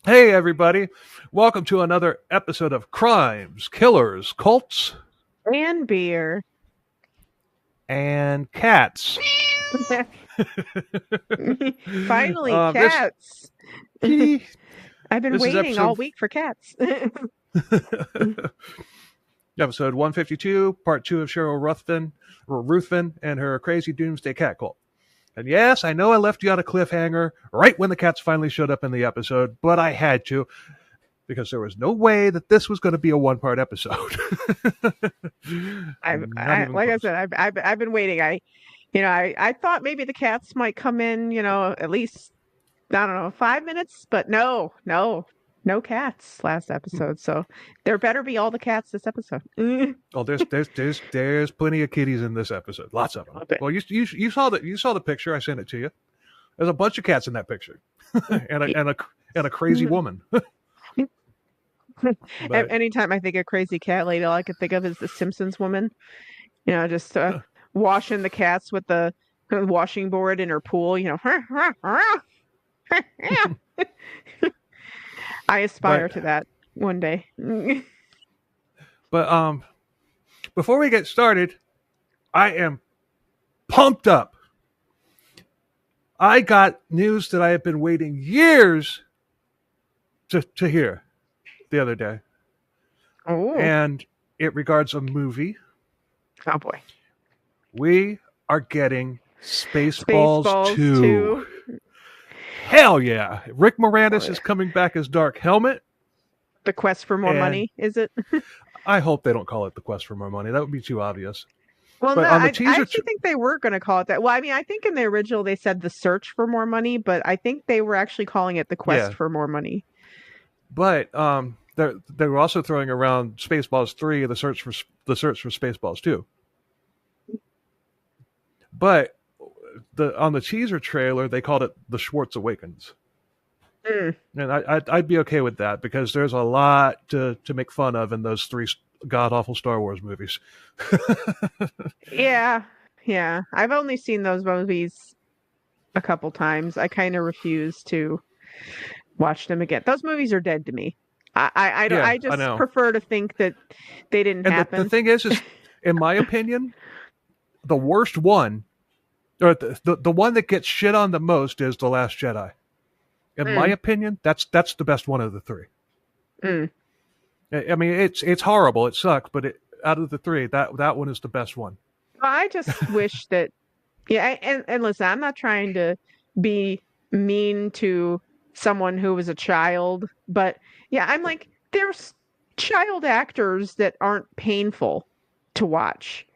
Hey, everybody. Welcome to another episode of Crimes, Killers, Cults, And beer. and Cats. Finally, This cats. I've been this is waiting all episode week for cats. episode 152, part 2 of Sheryl Ruthven and her crazy Doomsday cat cult. And yes, I know I left you on a cliffhanger right when the cats finally showed up in the episode, but I had to because there was no way that this was going to be a one-part episode. Not even Like I close. said, I've been waiting. I thought maybe the cats might come in. At least I don't know 5 minutes, but no cats last episode. So there better be all the cats this episode. Oh, there's plenty of kitties in this episode. Lots of them. Love it. Well, you saw the picture. I sent it to you. There's a bunch of cats in that picture, and a crazy woman. But Anytime I think of crazy cat lady, all I could think of is the Simpsons woman. Just washing the cats with the washing board in her pool. I aspire but to that one day. but before we get started, I am pumped up. I got news that I have been waiting years to hear the other day, Oh, and it regards a movie. oh boy. We are getting Spaceballs Spaceballs 2. 2. Hell yeah. Rick Moranis is coming back as Dark Helmet. The quest for more And money, is it? I hope they don't call it The Quest for More Money. That would be too obvious. Well, no, But on the I teaser, actually think they were going to call it that. Well, I mean, I think in the original they said the search for more money, but I think they were actually calling it the quest yeah. for more money. But they were also throwing around Spaceballs 3, the search for Spaceballs 2. But on the teaser trailer, they called it The Schwartz Awakens. Mm. And I'd be okay with that because there's a lot to make fun of in those three god awful Star Wars movies. Yeah, yeah. I've only seen those movies a couple times. I kind of refuse to watch them again. Those movies are dead to me. I don't. Yeah, I I just know. prefer to think that they didn't And the happen. thing is, in my opinion, the worst one, or the one that gets shit on the most, is The Last Jedi. In my Mm, opinion, that's the best one of the three. mm. I mean, it's horrible. It sucks, but out of the three, that one is the best one. I just wish that. Yeah, and listen, I'm not trying to be mean to someone who was a child, but yeah, I'm like, there's child actors that aren't painful to watch,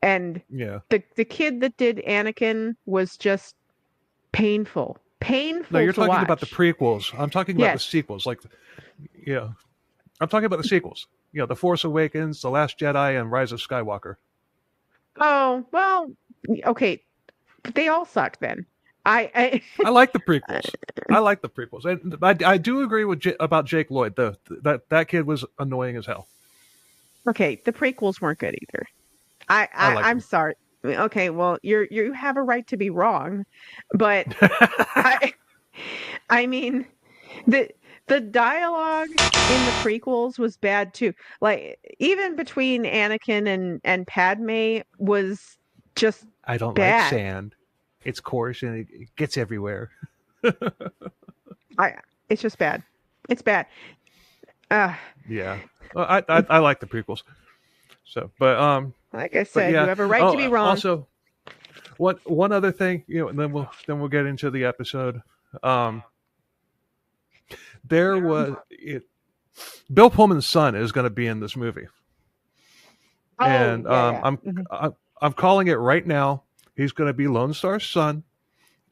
and Yeah. the kid that did Anakin was just painful, No, painful you're to talking about the watch. prequels. I'm talking about the Yes. sequels. Yeah, I'm talking about the sequels. The Force Awakens, The Last Jedi, and Rise of Skywalker. Oh, well, okay. They all suck then. I I like the prequels. And I do agree with about Jake Lloyd. That kid was annoying as hell. okay, the prequels weren't good either. I like I'm them. sorry. Okay, well, you have a right to be wrong, but I I mean the the dialogue in the prequels was bad too. Like even between Anakin and Padme was just I don't like bad. sand. It's coarse and it gets everywhere. I it's just bad. It's bad. Uh, Yeah, well, I like the prequels. So, like I but said, you yeah. have a right to Oh, be wrong. also one other thing, and then we'll get into the episode. Um, there was Bill Pullman's son is going to be in this movie, Oh, and yeah, yeah. Mhm. I'm calling it right now. He's going to be Lone Star's son,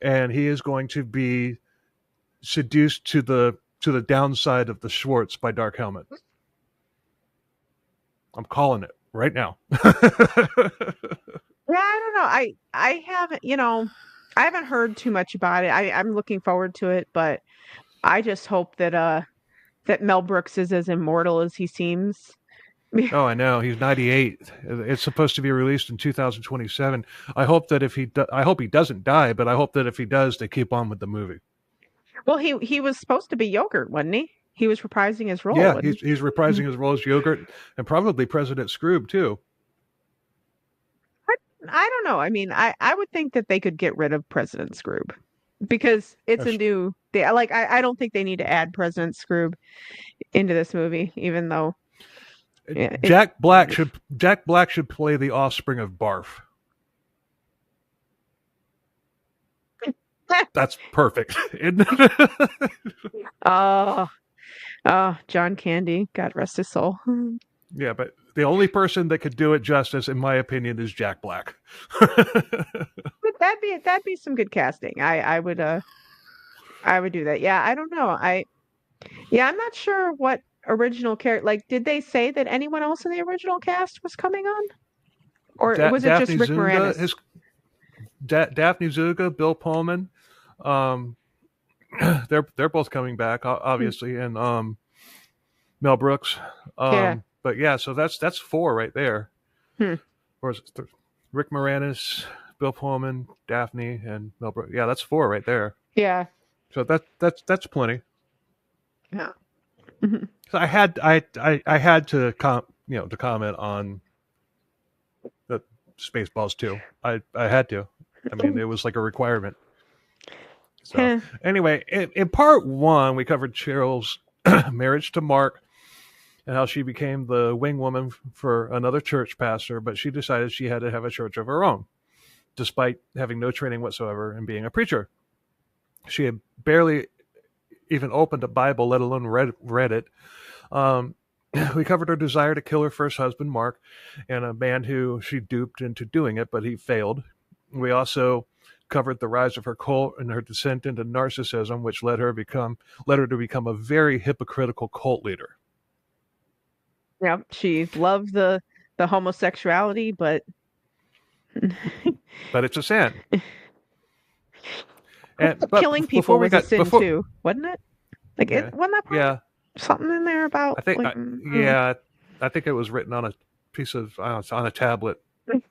and he is going to be seduced to the downside of the Schwartz by Dark Helmet. I'm calling it right now. Yeah, I don't know. I haven't, I haven't heard too much about it. I'm looking forward to it, but I just hope that Mel Brooks is as immortal as he seems. Oh, I know. He's 98. It's supposed to be released in 2027. I hope that I hope he doesn't die, but I hope that if he does, they keep on with the movie. Well, he was supposed to be Yogurt, wasn't he? He was reprising his role. Yeah, Wasn't he's reprising his role as Yogurt and probably President Scroob too. I don't know. I mean, I would think that they could get rid of President Scroob because it's a new. I don't think they need to add President Scroob into this movie, even though. Yeah, Jack Black should play the offspring of Barf. That's perfect. Oh, John Candy, God rest his soul. Yeah, but the only person that could do it justice, in my opinion, is Jack Black. But that'd be some good casting. I would do that. Yeah, I don't know. I'm not sure what original character. Like, did they say that anyone else in the original cast was coming on, or was it Daphne just Rick Zuniga, Moranis? Daphne Zuniga, Bill Pullman, they're both coming back, obviously, and Mel Brooks. Yeah. But yeah, so that's 4 right there. Or is it Rick Moranis, Bill Pullman, Daphne, and Mel Brooks. Yeah, that's 4 right there. Yeah. So that's plenty. Yeah. So I had to comment on the Spaceballs 2. I had to. I mean, it was like a requirement. So anyway, in part 1, we covered Cheryl's marriage to Mark and how she became the wing woman for another church pastor, but she decided she had to have a church of her own, despite having no training whatsoever in being a preacher. She had barely even opened a Bible, let alone read it. We covered her desire to kill her first husband, Mark, and a man who she duped into doing it, but he failed. We also covered the rise of her cult and her descent into narcissism, which led her to become a very hypocritical cult leader. Yeah, she loved the homosexuality, but it's a sin. Killing people was a sin too, wasn't it? Like, wasn't that part something in there about? I think, I think it was written on a piece of on a tablet,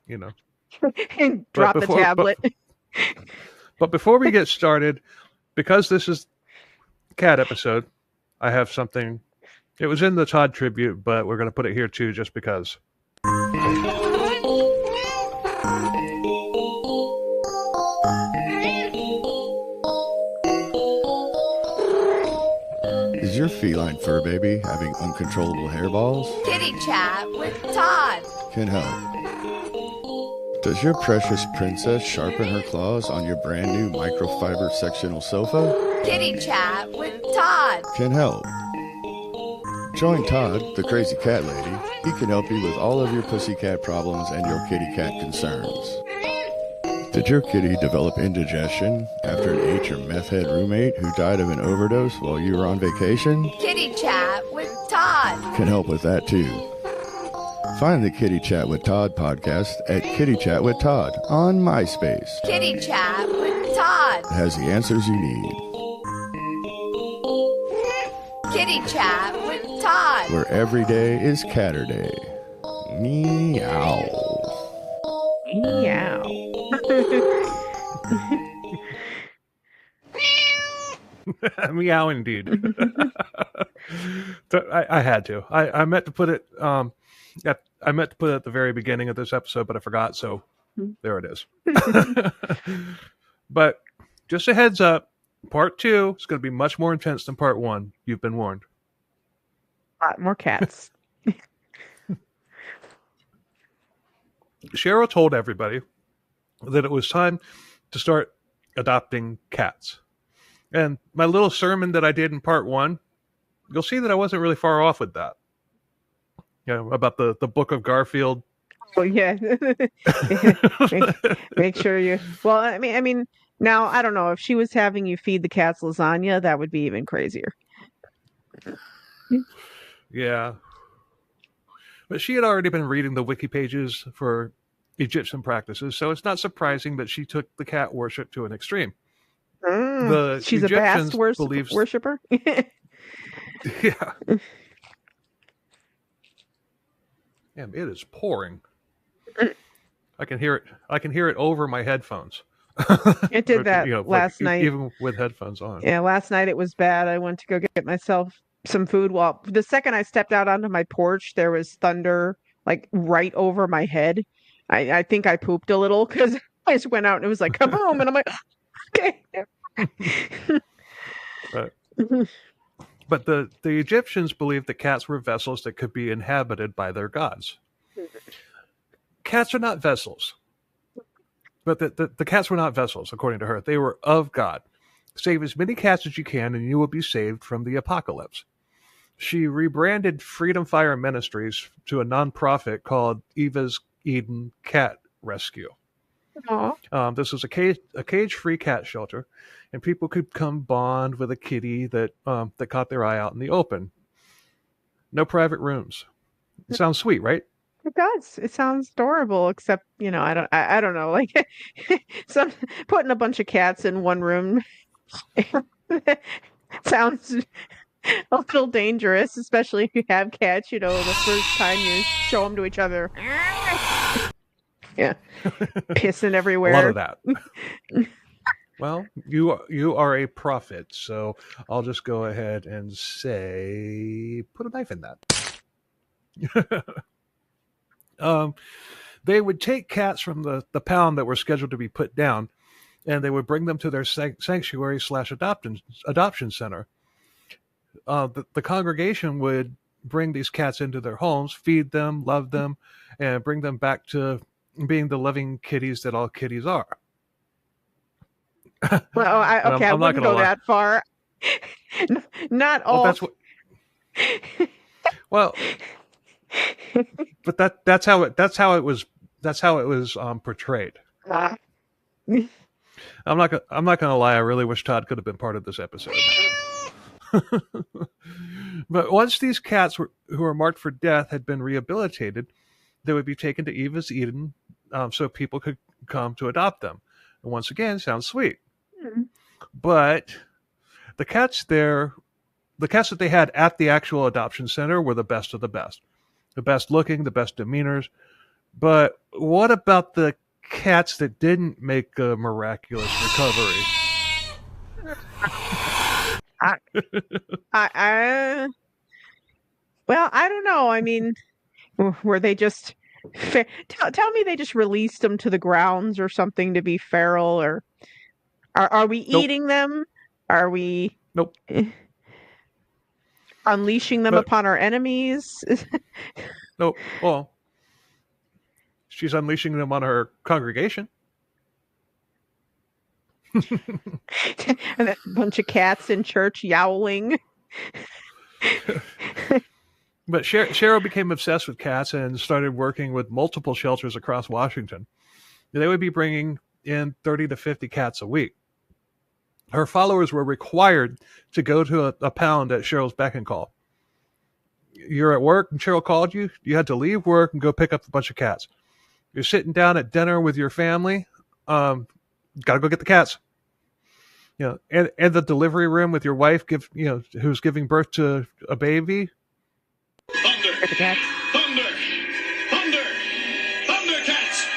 and drop the tablet. But before we get started, because this is a cat episode, I have something. It was in the Todd tribute, but we're going to put it here too, just because. Is your feline fur baby having uncontrollable hairballs? Kitty chat with Todd can help. Does your precious princess sharpen her claws on your brand new microfiber sectional sofa? Kitty chat with Todd can help. Join Todd, the crazy cat lady. He can help you with all of your pussycat problems and your kitty cat concerns. Did your kitty develop indigestion after an H or meth head roommate who died of an overdose while you were on vacation? Kitty chat with Todd can help with that too. Find the Kitty Chat with Todd podcast at Kitty Chat with Todd on MySpace. Kitty Chat with Todd it has the answers you need. Kitty Chat with Todd, where every day is Catterday. Meow. Meow. Meow indeed. I had to. I meant to put it. I meant to put it at the very beginning of this episode, but I forgot. So there it is. But just a heads up, part 2 is going to be much more intense than part 1. You've been warned. A lot more cats. Sheryl told everybody that it was time to start adopting cats. And my little sermon that I did in part 1, you'll see that I wasn't really far off with that. About the book of Garfield. Oh yeah. make sure you. Well, I mean, now I don't know if she was having you feed the cats lasagna, that would be even crazier. Yeah, but she had already been reading the wiki pages for Egyptian practices, so it's not surprising that she took the cat worship to an extreme. She's Egyptians a past worshiper. Yeah. Damn, it is pouring. I can hear it. I can hear it over my headphones. It did that last night. Even with headphones on. Yeah, last night it was bad. I went to go get myself some food. Well, the second I stepped out onto my porch, there was thunder like right over my head. I think I pooped a little because I just went out and it was like, come home. And I'm like, okay. But the Egyptians believed that cats were vessels that could be inhabited by their gods. Cats are not vessels. But the cats were not vessels, according to her. They were of God. Save as many cats as you can, and you will be saved from the apocalypse. She rebranded Freedom Fire Ministries to a nonprofit called Eva's Eden Cat Rescue. This was a cage-free cat shelter, and people could come bond with a kitty that caught their eye out in the open. No private rooms. It sounds sweet, right? It does. It sounds adorable, except, I don't know, like putting a bunch of cats in one room sounds a little dangerous, especially if you have cats, the first time you show them to each other. Yeah. Pissing everywhere. A lot of that. Well, you are a prophet, so I'll just go ahead and say, put a knife in that. They would take cats from the pound that were scheduled to be put down, and they would bring them to their sanctuary/adoption center. The congregation would bring these cats into their homes, feed them, love them, and bring them back to being the loving kitties that all kitties are. Well, I wouldn't go that far. Not all. Well, but that's how it was portrayed. I'm not gonna lie. I really wish Todd could have been part of this episode. But once these cats who were marked for death had been rehabilitated, they would be taken to Eva's Eden, so people could come to adopt them. And once again, sounds sweet. Mm-hmm. But the cats that they had at the actual adoption center were the best of the best. The best looking, the best demeanors. But what about the cats that didn't make a miraculous recovery? Well, I don't know. I mean, were they just tell me they just released them to the grounds or something to be feral, or are we eating them? Are we unleashing them upon our enemies? Nope. Well, she's unleashing them on her congregation. And a bunch of cats in church yowling. But Sheryl became obsessed with cats and started working with multiple shelters across Washington. They would be bringing in 30 to 50 cats a week. Her followers were required to go to a pound at Cheryl's beck and call. You're at work and Sheryl called you. You had to leave work and go pick up a bunch of cats. You're sitting down at dinner with your family. Got to go get the cats. And the delivery room with your wife, who's giving birth to a baby. Thunder! The cats. Thunder! Thunder! Thundercats!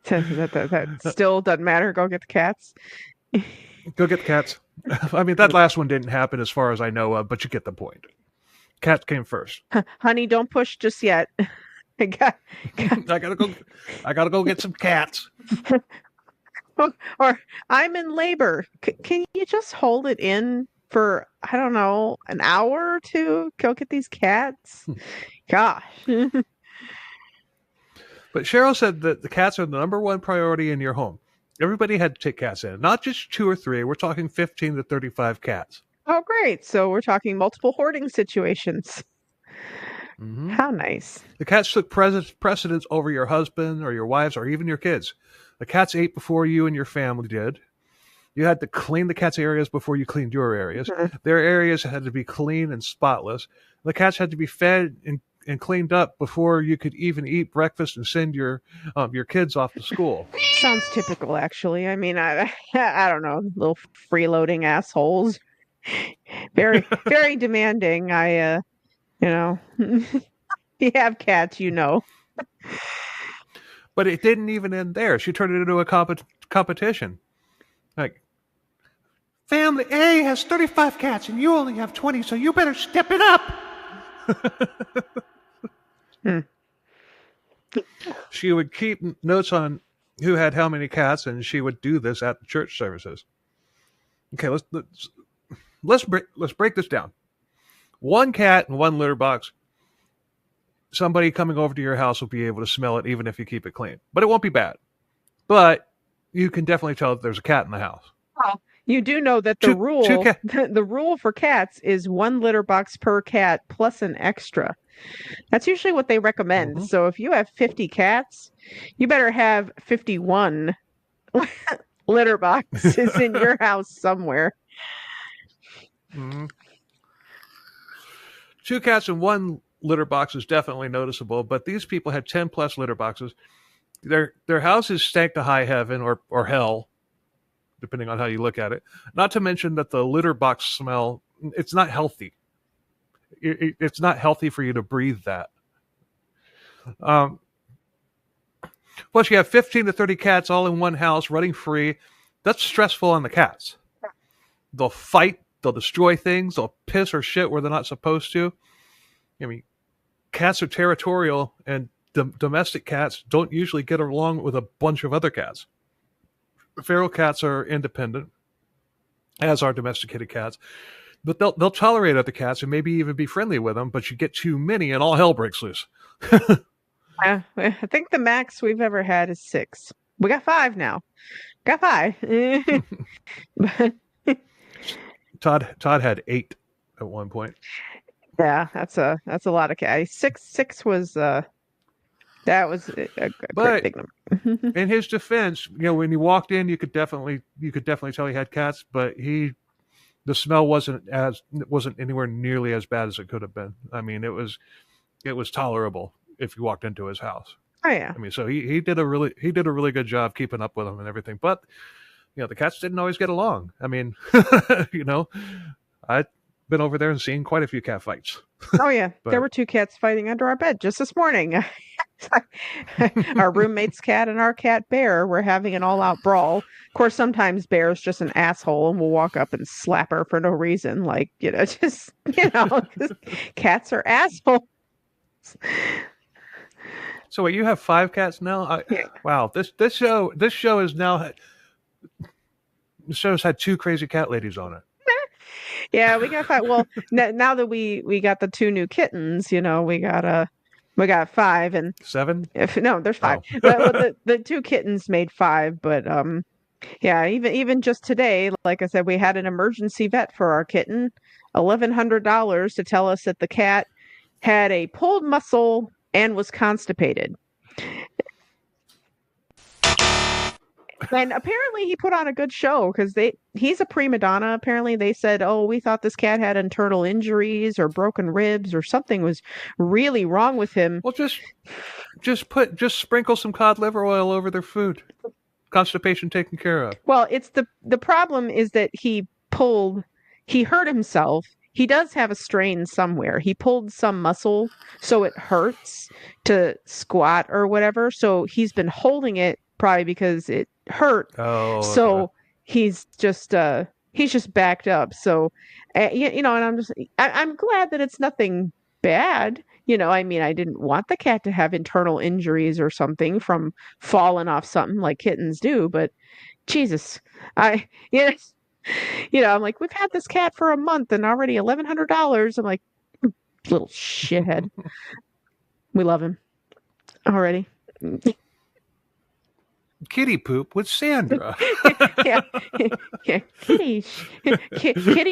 That still doesn't matter. Go get the cats. Go get the cats. I mean, that last one didn't happen as far as I know of, but you get the point. Cats came first. Honey, don't push just yet. I gotta go get some cats. Or I'm in labor. Can you just hold it in for, I don't know, an hour or two? Go get these cats. Gosh. But Sheryl said that the cats are the number one priority in your home. Everybody had to take cats in. Not just 2 or 3. We're talking 15 to 35 cats. Oh, great. So we're talking multiple hoarding situations. Mm-hmm. How nice. The cats took precedence over your husband or your wives or even your kids. The cats ate before you and your family did. You had to clean the cats' areas before you cleaned your areas. Mm-hmm. Their areas had to be clean and spotless. The cats had to be fed and cleaned up before you could even eat breakfast and send your kids off to school. Sounds typical, actually. I mean, I don't know, little freeloading assholes. Very, very demanding. You have cats, But it didn't even end there. She turned it into a competition. Like, Family A has 35 cats and you only have 20, so you better step it up. She would keep notes on who had how many cats, and she would do this at the church services. Okay, let's break this down. One cat and one litter box. Somebody coming over to your house will be able to smell it even if you keep it clean. But it won't be bad. But you can definitely tell that there's a cat in the house. Well, you do know that the rule for cats is one litter box per cat plus an extra. That's usually what they recommend. Mm-hmm. So if you have 50 cats, you better have 51 litter boxes in your house somewhere. Mm-hmm. 2 cats and 1 litter box is definitely noticeable, but these people had 10 plus litter boxes. Their houses stank to high heaven or hell, depending on how you look at it. Not to mention that the litter box smell, it's not healthy. It's not healthy for you to breathe that. Plus, you have 15 to 30 cats all in one house running free. That's stressful on the cats. They'll fight. They'll destroy things. They'll piss or shit where they're not supposed to. I mean, cats are territorial, and domestic cats don't usually get along with a bunch of other cats. Feral cats are independent, as are domesticated cats. But they'll tolerate other cats and maybe even be friendly with them, but you get too many and all hell breaks loose. I think the max we've ever had is 6. We got 5 now. Got 5. Todd had 8 at one point. Yeah, that's a lot of cats. 6 was that was a great big number. In his defense, when he walked in, you could definitely tell he had cats, but the smell wasn't anywhere nearly as bad as it could have been. I mean, it was tolerable if you walked into his house. Oh yeah. I mean, so he did a really good job keeping up with them and everything. But the cats didn't always get along. I mean, I've been over there and seen quite a few cat fights. Oh yeah, there were 2 cats fighting under our bed just this morning. Our roommate's cat and our cat Bear were having an all-out brawl. Of course, sometimes Bear's just an asshole and we'll walk up and slap her for no reason. Like, just, cats are assholes. So wait, you have 5 cats now? Yeah. Wow, this show is now. The show's had 2 crazy cat ladies on it. Yeah, we got 5. Well, now that we got the 2 new kittens, we got 5 and 7. No, there's 5. Oh. But the 2 kittens made 5. But yeah, even just today, like I said, we had an emergency vet for our kitten, $1,100 to tell us that the cat had a pulled muscle and was constipated. And apparently he put on a good show because he's a prima donna. Apparently they said, oh, we thought this cat had internal injuries or broken ribs or something was really wrong with him. Well, just sprinkle some cod liver oil over their food. Constipation taken care of. Well, it's the problem is that he hurt himself. He does have a strain somewhere. He pulled some muscle, so it hurts to squat or whatever. So he's been holding it probably because it hurt. Oh, so okay. he's just backed up. So, and I'm glad that it's nothing bad. I mean, I didn't want the cat to have internal injuries or something from falling off something like kittens do, but Jesus, I'm like, we've had this cat for a month and already $1,100. I'm like, little shithead. We love him already. Kitty poop with Sandra. yeah. Kitty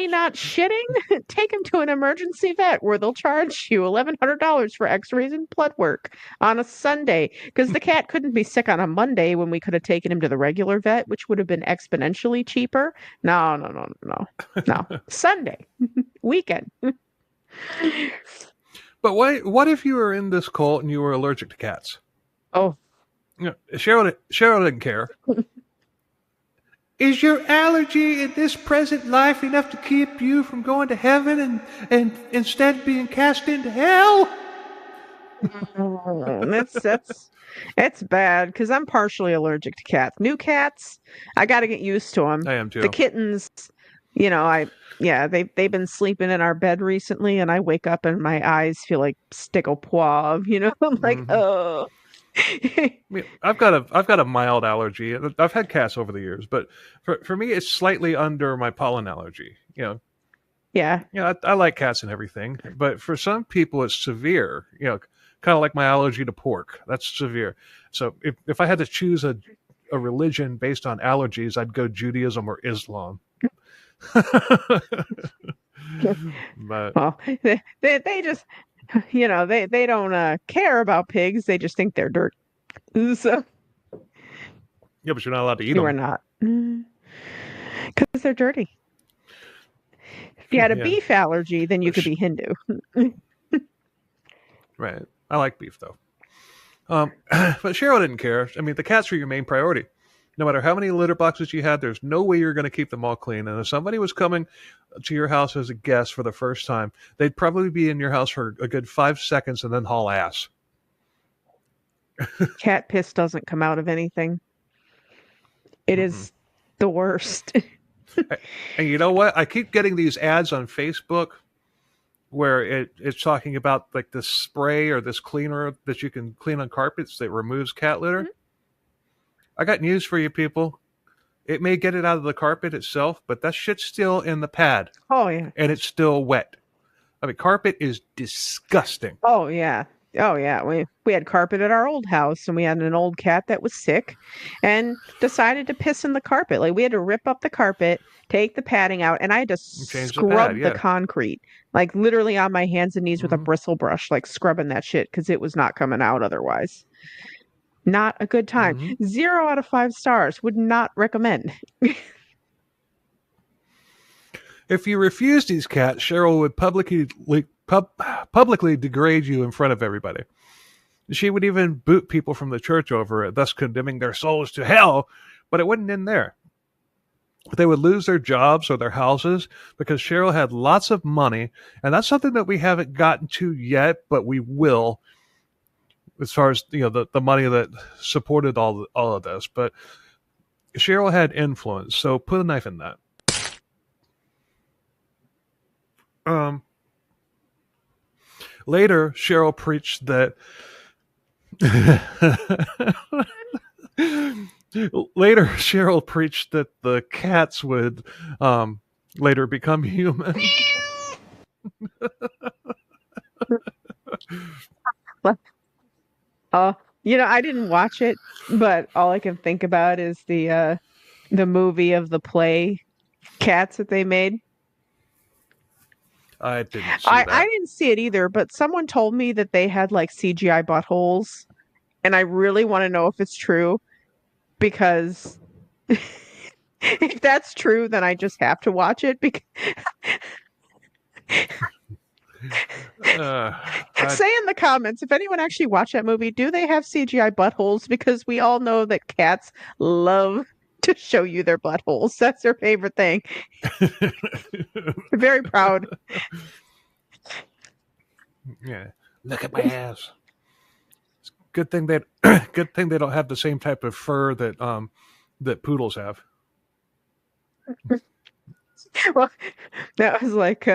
not shitting? Take him to an emergency vet where they'll charge you $1,100 for X-rays and blood work on a Sunday. Because the cat couldn't be sick on a Monday when we could have taken him to the regular vet, which would have been exponentially cheaper. No. Sunday. Weekend. But what if you were in this cult and you were allergic to cats? Oh. Sheryl didn't care. Is your allergy in this present life enough to keep you from going to heaven and instead being cast into hell? That's bad because I'm partially allergic to cats. New cats, I got to get used to them. I am too. The kittens, they've been sleeping in our bed recently, and I wake up and my eyes feel like stickle poivre. I'm like, Mhm. oh. I mean, I've got a mild allergy. I've had cats over the years, but for me, it's slightly under my pollen allergy. Yeah. I like cats and everything, but for some people, it's severe. Kind of like my allergy to pork. That's severe. So if I had to choose a religion based on allergies, I'd go Judaism or Islam. But Well, they just, they don't care about pigs. They just think they're dirt. So yeah, but you're not allowed to eat you are them. not. Because they're dirty. If you had a Yeah. beef allergy, then you could be Hindu. Right. I like beef though. But Cheryl didn't care. I mean, the cats were your main priority. No matter how many litter boxes you had, there's no way you're going to keep them all clean. And if somebody was coming to your house as a guest for the first time, they'd probably be in your house for a good 5 seconds and then haul ass. Cat piss doesn't come out of anything. It is the worst. And you know what? I keep getting these ads on Facebook where it's talking about like this spray or this cleaner that you can clean on carpets that removes cat litter. Mm-hmm. I got news for you people. It may get it out of the carpet itself, but that shit's still in the pad. Oh, yeah. And it's still wet. I mean, carpet is disgusting. Oh, yeah. Oh, yeah. We had carpet at our old house, and we had an old cat that was sick and decided to piss in the carpet. Like, we had to rip up the carpet, take the padding out, and I had to scrub the concrete. Like, literally on my hands and knees with a bristle brush, like scrubbing that shit because it was not coming out otherwise. Not a good time. 0 out of 5 stars. Would not recommend. If you refuse these cats, Cheryl would publicly degrade you in front of everybody. She would even boot people from the church over it, thus condemning their souls to hell, but it wouldn't end there. They would lose their jobs or their houses because Cheryl had lots of money, and that's something that we haven't gotten to yet, but we will, as far as the money that supported all of this. But Cheryl had influence, so put a knife in that. Later, Cheryl preached that. Later, Cheryl preached that the cats would later become human. I didn't watch it, but all I can think about is the movie of the play Cats that they made. I didn't see that. I didn't see it either, but someone told me that they had like CGI buttholes, and I really want to know if it's true, because if that's true, then I just have to watch it. Because say in the comments if anyone actually watched that movie, do they have CGI buttholes? Because we all know that cats love to show you their buttholes. That's their favorite thing. They're very proud. Yeah, look at my ass. It's good thing they don't have the same type of fur that poodles have. Well, that was like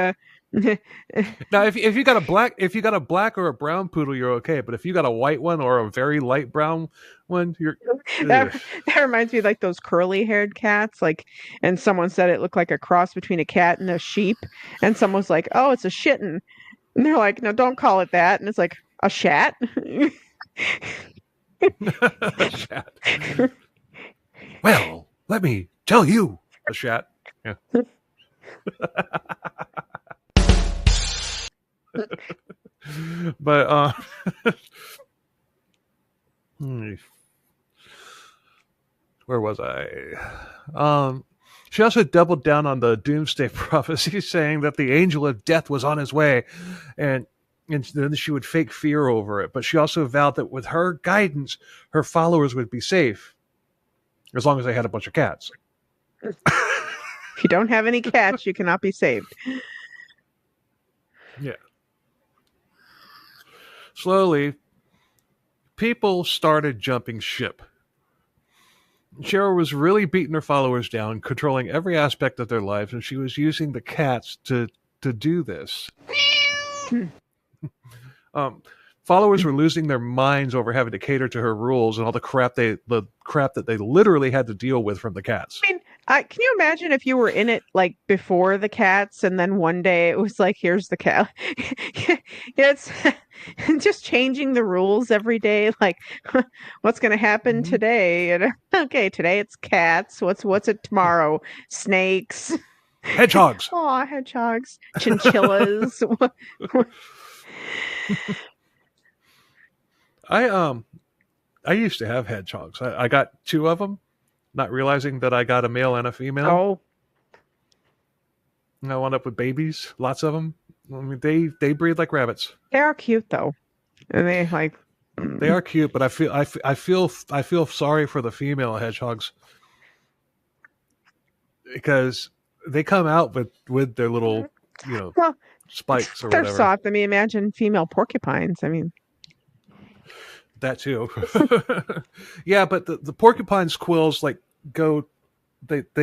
now if you got a black or a brown poodle, you're okay. But if you got a white one or a very light brown one, you're that reminds me of like those curly haired cats. Like, and someone said it looked like a cross between a cat and a sheep, and someone was like, "Oh, it's a shitten," and they're like, "No, don't call it that." And it's like a shat. A shat. Well, let me tell you, a shat. Yeah. But where was I? She also doubled down on the Doomsday prophecy, saying that the angel of death was on his way, and then she would fake fear over it. But she also vowed that with her guidance, her followers would be safe, as long as they had a bunch of cats. If you don't have any cats, you cannot be saved. Yeah. Slowly, people started jumping ship. Sheryl was really beating her followers down, controlling every aspect of their lives, and she was using the cats to do this. Followers were losing their minds over having to cater to her rules and all the crap that they literally had to deal with from the cats. I mean, can you imagine if you were in it like before the cats, and then one day it was like, here's the cat. It's just changing the rules every day. Like, what's going to happen today? And okay, today it's cats. What's it tomorrow? Snakes, Hedgehogs. Oh, hedgehogs, chinchillas. I used to have hedgehogs. I got 2 of them, not realizing that I got a male and a female. Oh, And I wound up with babies, lots of them. I mean, they breed like rabbits. they are cute though, and they like. They are cute, but I feel sorry for the female hedgehogs because they come out with their little, Well, spikes or they're whatever. soft. I mean, imagine female porcupines. I mean, That too. Yeah, but the porcupine's quills they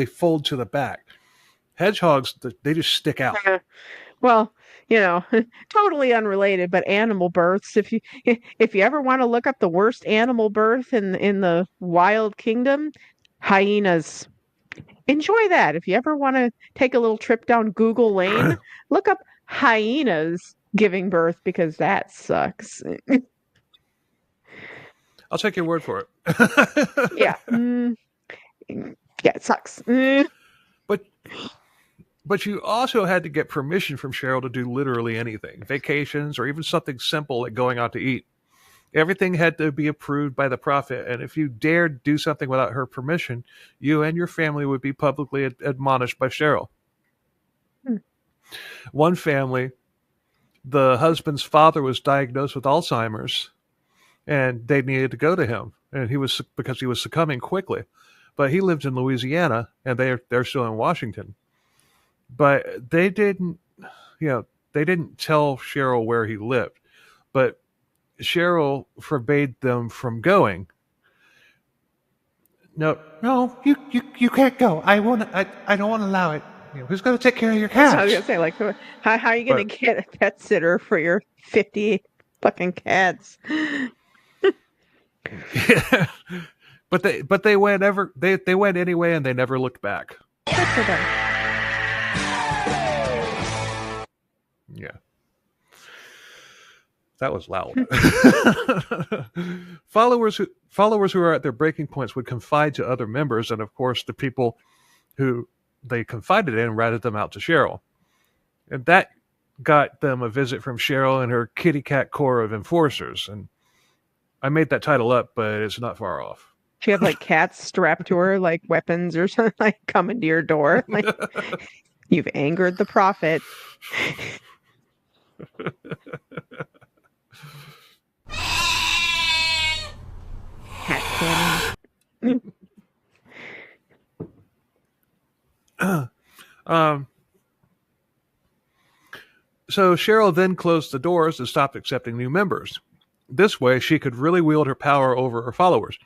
fold to the back. Hedgehogs, they just stick out. well, totally unrelated, but animal births. If you ever want to look up the worst animal birth in the wild kingdom, hyenas. Enjoy that. If you ever want to take a little trip down Google Lane, look up hyenas giving birth, because that sucks. I'll take your word for it. Yeah. Yeah, it sucks. But you also had to get permission from Sheryl to do literally anything, vacations or even something simple like going out to eat. Everything had to be approved by the prophet, and if you dared do something without her permission, you and your family would be publicly admonished by Sheryl. One family, the husband's father was diagnosed with Alzheimer's, and they needed to go to him, and because he was succumbing quickly. But he lived in Louisiana, and they're still in Washington. But they didn't tell Sheryl where he lived. But Sheryl forbade them from going. No, you can't go. I don't want to allow it. Who's going to take care of your cats? I was gonna say, like, how are you gonna get a pet sitter for your 50 fucking cats? Yeah. But they went they went anyway, and they never looked back. Good for them. Yeah. That was loud. Followers who are at their breaking points would confide to other members, and of course the people who they confided in ratted them out to Sheryl. And that got them a visit from Sheryl and her kitty cat corps of enforcers. And I made that title up, but it's not far off. She had like cats strapped to her, like weapons or something, like coming to your door. Like, you've angered the prophet. Cat cannon. So Sheryl then closed the doors and stopped accepting new members. This way, she could really wield her power over her followers.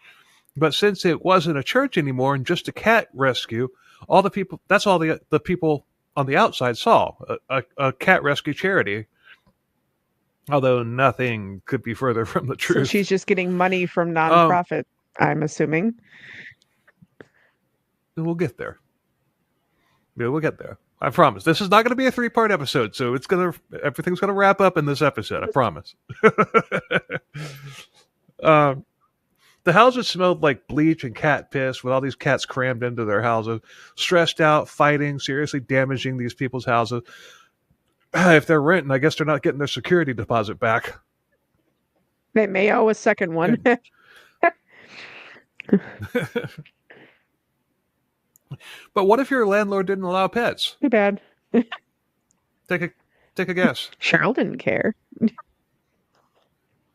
But since it wasn't a church anymore and just a cat rescue, that's all the people on the outside saw, a cat rescue charity. Although nothing could be further from the So truth. she's just getting money from nonprofit, I'm assuming. We'll get there. Yeah, we'll get there. I promise. This is not going to be a 3-part episode, so everything's going to wrap up in this episode. I promise. The houses smelled like bleach and cat piss, with all these cats crammed into their houses, stressed out, fighting, seriously damaging these people's houses. If they're renting, I guess they're not getting their security deposit back. They may owe a second one. But what if your landlord didn't allow pets? Too bad. Take a guess. Sheryl didn't care.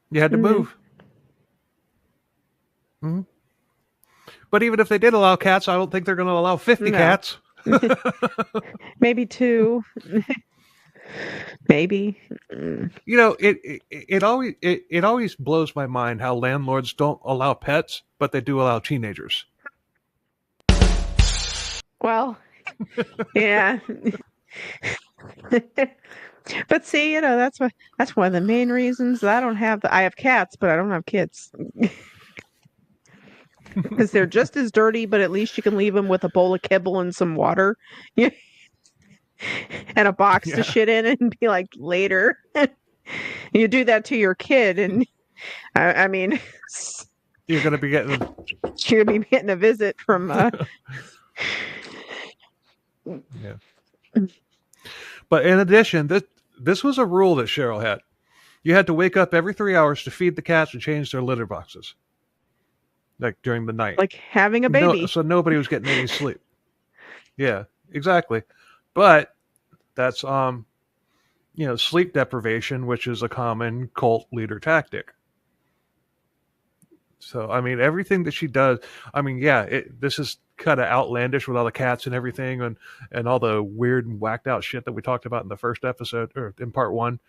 You had to move. Mm-hmm. But even if they did allow cats, I don't think they're going to allow 50 No. cats. Maybe 2. Maybe. You know, it always blows my mind how landlords don't allow pets, but they do allow teenagers. Well, yeah. But see, that's one of the main reasons that I have cats, but I don't have kids. Because they're just as dirty, but at least you can leave them with a bowl of kibble and some water. And a box Yeah. to shit in and be like, later. You do that to your kid, and I mean, You're going to be getting. you're gonna be getting a visit from. Yeah. But in addition, this was a rule that Cheryl had. You had to wake up every 3 hours to feed the cats and change their litter boxes, like during the night. Like having a baby. So nobody was getting any sleep. Yeah, exactly. But that's sleep deprivation, which is a common cult leader tactic. So I mean, everything that she does, I mean, yeah, this is kind of outlandish with all the cats and everything, and all the weird and whacked out shit that we talked about in the first episode or in part one.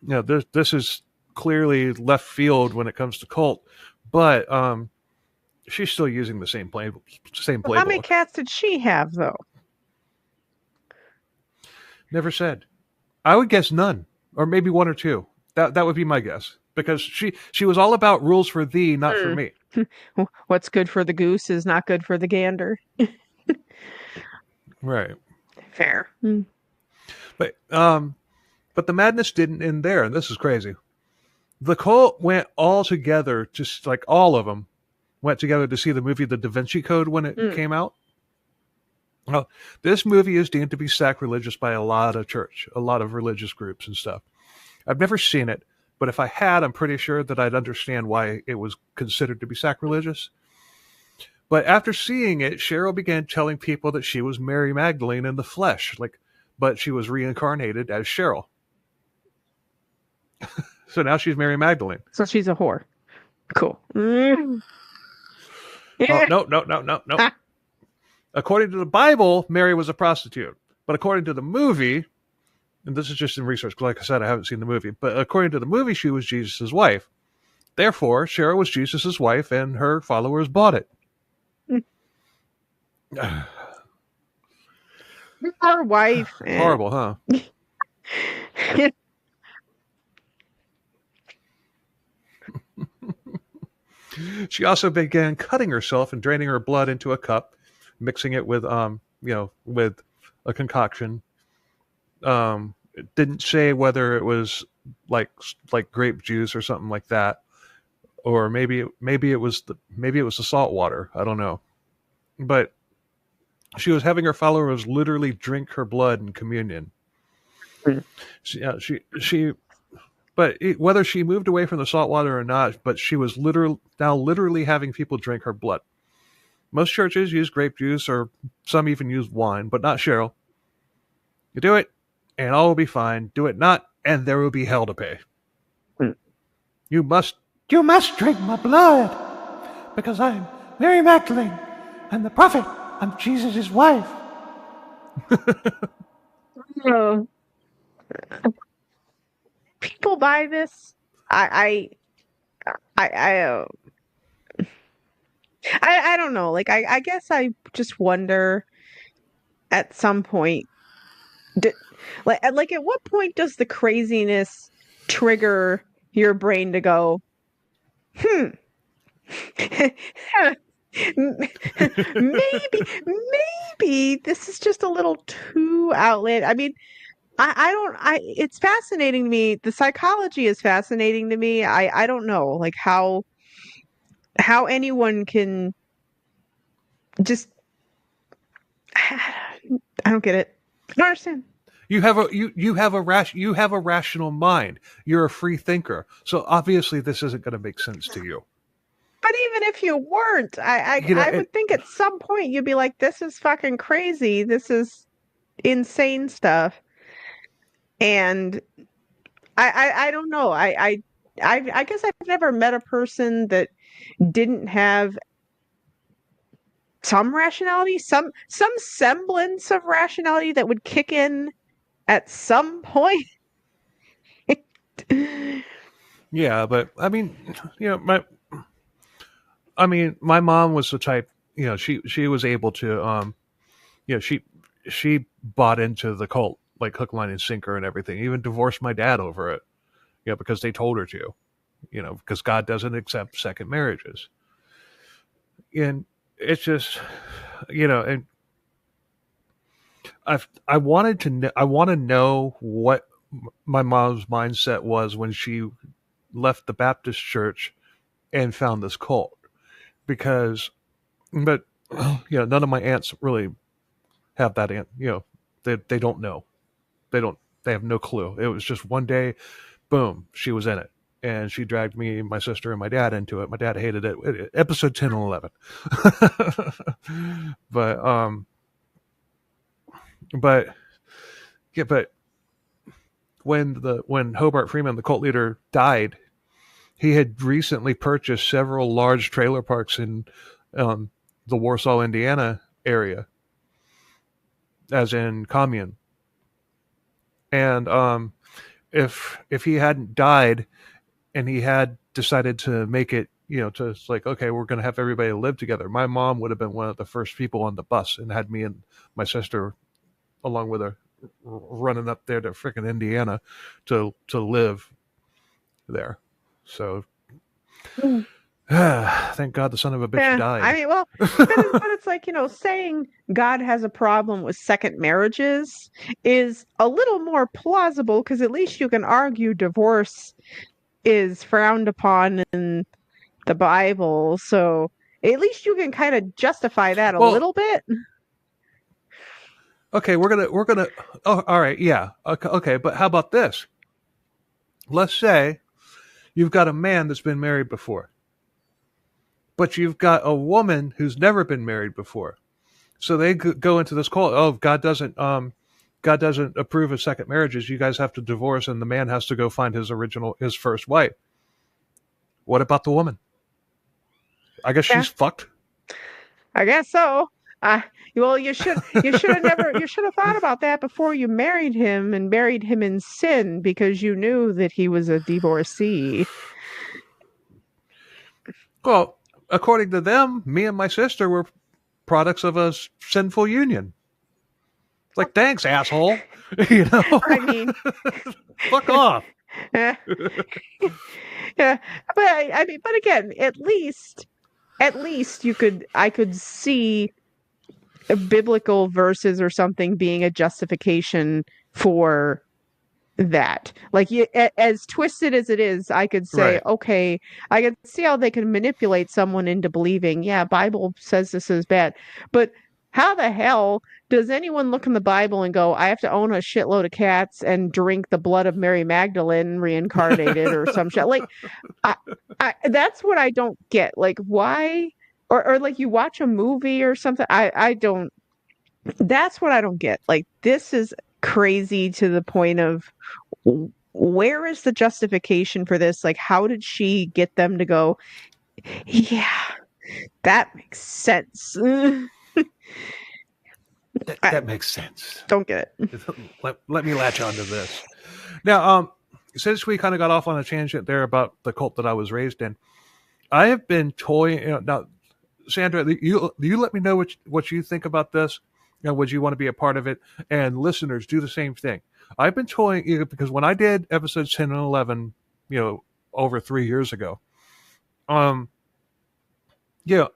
This is clearly left field when it comes to cult, but she's still using the same playbook. How many cats did she have, though? Never said. I would guess none, or maybe one or two. That would be my guess, because she was all about rules for thee, not for me. What's good for the goose is not good for the gander. Right. Fair. But the madness didn't end there, and this is crazy. The cult went all together, just like all of them went together to see the movie The Da Vinci Code when it came out. Well, this movie is deemed to be sacrilegious by a lot of religious groups and stuff. I've never seen it, but if I had, I'm pretty sure that I'd understand why it was considered to be sacrilegious. But after seeing it, Cheryl began telling people that she was Mary Magdalene in the flesh, but she was reincarnated as Cheryl. So now she's Mary Magdalene. So she's a whore. Cool. Oh, no. According to the Bible, Mary was a prostitute. But according to the movie, and this is just in research, because like I said, I haven't seen the movie, but according to the movie, she was Jesus' wife. Therefore, Cheryl was Jesus' wife, and her followers bought it. Her wife. Horrible, huh? She also began cutting herself and draining her blood into a cup, mixing it with with a concoction. It didn't say whether it was like grape juice or something like that, or maybe it was the salt water. I don't know, but she was having her followers literally drink her blood in communion. But whether she moved away from the salt water or not, but she was literally having people drink her blood. Most churches use grape juice, or some even use wine, but not Cheryl. You do it, and all will be fine. Do it not, and there will be hell to pay. You must drink my blood, because I'm Mary Magdalene, and the prophet. I'm Jesus' wife. Oh. People buy this. I don't know. Like I guess I just wonder at some point, like at what point does the craziness trigger your brain to go, maybe this is just a little too outlet. I mean, it's fascinating to me. The psychology is fascinating to me. I don't know, like how anyone can just, I don't get it. I don't understand. You have a rational mind. You're a free thinker. So obviously this isn't going to make sense to you. But even if you weren't, I would think at some point you'd be like, this is fucking crazy. This is insane stuff. And I don't know. I guess I've never met a person that didn't have some rationality, some semblance of rationality that would kick in at some point. Yeah, but I mean, my mom was the type, she was able to, she bought into the cult like hook, line, and sinker and everything. Even divorced my dad over it, because they told her to, because God doesn't accept second marriages. And it's just, and I want to know what my mom's mindset was when she left the Baptist church and found this cult, but none of my aunts really have that they don't know, they have no clue. It was just one day, boom, she was in it, and she dragged me, my sister, and my dad into it. My dad hated it. Episode 10 and 11. but when Hobart Freeman, the cult leader, died, he had recently purchased several large trailer parks in the Warsaw, Indiana area, as in commune. And if he hadn't died and he had decided to make it, to like, okay, we're going to have everybody live together, my mom would have been one of the first people on the bus and had me and my sister along with her running up there to freaking Indiana to live there. So thank God the son of a bitch died. I mean, well, but it's like, saying God has a problem with second marriages is a little more plausible, because at least you can argue divorce is frowned upon in the Bible. So at least you can kind of justify that a little bit. Okay, we're gonna. Oh, all right, yeah. Okay, but how about this? Let's say you've got a man that's been married before, but you've got a woman who's never been married before. So they go into this cult. Oh, God doesn't approve of second marriages. You guys have to divorce, and the man has to go find his first wife. What about the woman? I guess she's fucked. I guess so. Well, you should have thought about that before you married him, and married him in sin, because you knew that he was a divorcee. Well, according to them, me and my sister were products of a sinful union. It's like, thanks, asshole. I mean, fuck off. Yeah, but again, at least I could see biblical verses or something being a justification for that. Like, as twisted as it is, I could say, right, okay, I could see how they can manipulate someone into believing, yeah, Bible says this is bad. But how the hell does anyone look in the Bible and go, I have to own a shitload of cats and drink the blood of Mary Magdalene reincarnated or some shit? Like, that's what I don't get. Like, why? Or like, you watch a movie or something. I don't. That's what I don't get. Like, this is crazy to the point of, where is the justification for this? Like, how did she get them to go, yeah, that makes sense? That makes sense. Don't get it. Let me latch onto this. Now, since we kind of got off on a tangent there about the cult that I was raised in, I have been toying. Now, Sandra, you let me know what you think about this. Would you want to be a part of it? And listeners, do the same thing. I've been toying, because when I did episodes 10 and 11, over 3 years ago, that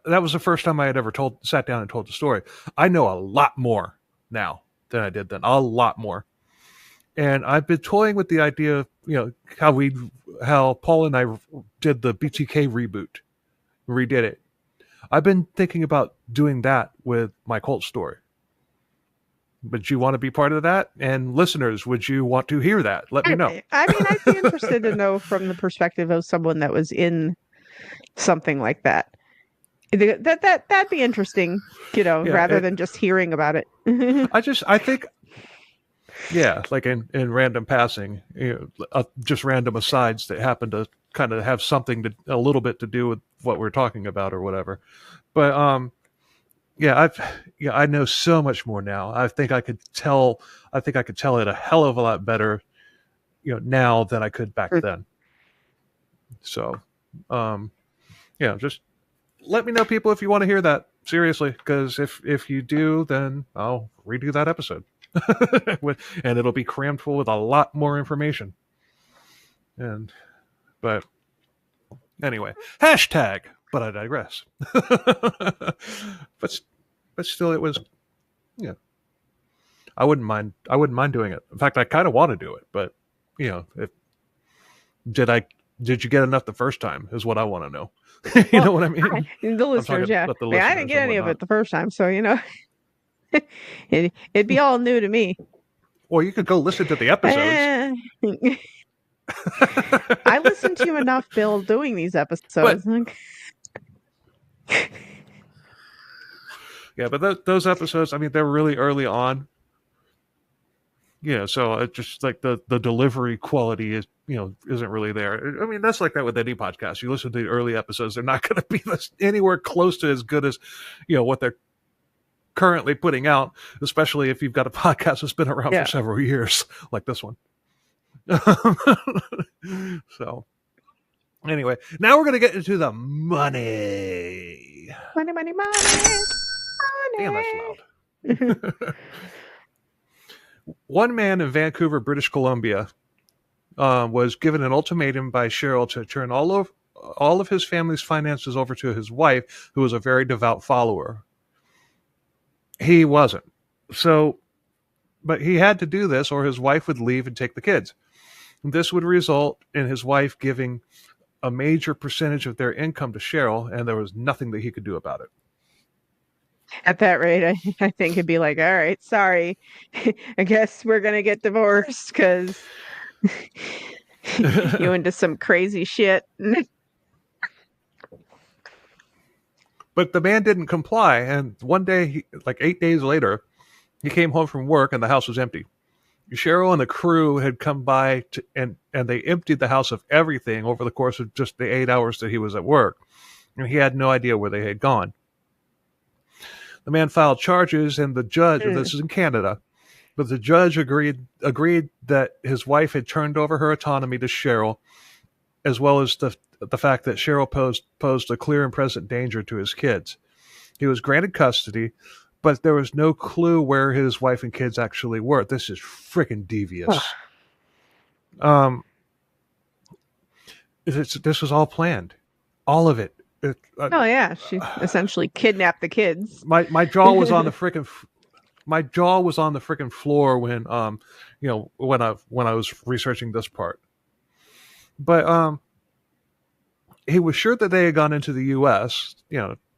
was the first time I had ever sat down and told the story. I know a lot more now than I did then, a lot more. And I've been toying with the idea of, how Paul and I did the BTK reboot, redid it. I've been thinking about doing that with my cult story. Would you want to be part of that? And listeners, would you want to hear that? Let me know. I mean, I'd be interested to know from the perspective of someone that was in something like that. That'd be interesting, rather than just hearing about it. I think, like in random passing, just random asides that happen to kind of have something a little bit to do with what we're talking about or whatever. But I know so much more now. I think I could tell it a hell of a lot better, now than I could back then. So, just let me know, people, if you want to hear that seriously, because if you do, then I'll redo that episode, and it'll be crammed full with a lot more information. But anyway, hashtag. But I digress. but still, it was, I wouldn't mind doing it. In fact, I kind of want to do it, but did you get enough the first time is what I want to know. You know what I mean? The listeners, yeah. I didn't get any of it the first time, so it'd be all new to me. Well, you could go listen to the episodes. I listened to enough, Bill, doing these episodes. Yeah, but those episodes, I mean, they're really early on. So it's just like the delivery quality is, isn't really there. I mean, that's like that with any podcast. You listen to the early episodes, they're not going to be anywhere close to as good as, what they're currently putting out, especially if you've got a podcast that's been around for several years, like this one. So, anyway, now we're going to get into the money. Money. Damn, that's loud. One man in Vancouver, British Columbia, was given an ultimatum by Sheryl to turn all of his family's finances over to his wife, who was a very devout follower. He wasn't. But he had to do this, or his wife would leave and take the kids. This would result in his wife giving a major percentage of their income to Sheryl, and there was nothing that he could do about it. At that rate, I think it'd be like, all right, sorry. I guess we're going to get divorced because you into some crazy shit. But the man didn't comply, and one day, like 8 days later, he came home from work and the house was empty. Sheryl and the crew had come by and they emptied the house of everything over the course of just the 8 hours that he was at work. And he had no idea where they had gone. The man filed charges, and the judge, this is in Canada, but the judge agreed that his wife had turned over her autonomy to Sheryl, as well as the fact that Sheryl posed a clear and present danger to his kids. He was granted custody, but there was no clue where his wife and kids actually were. This is freaking devious. This was all planned. All of it. She essentially kidnapped the kids. My jaw was on the freaking floor when when I was researching this part. But he was sure that they had gone into the U.S.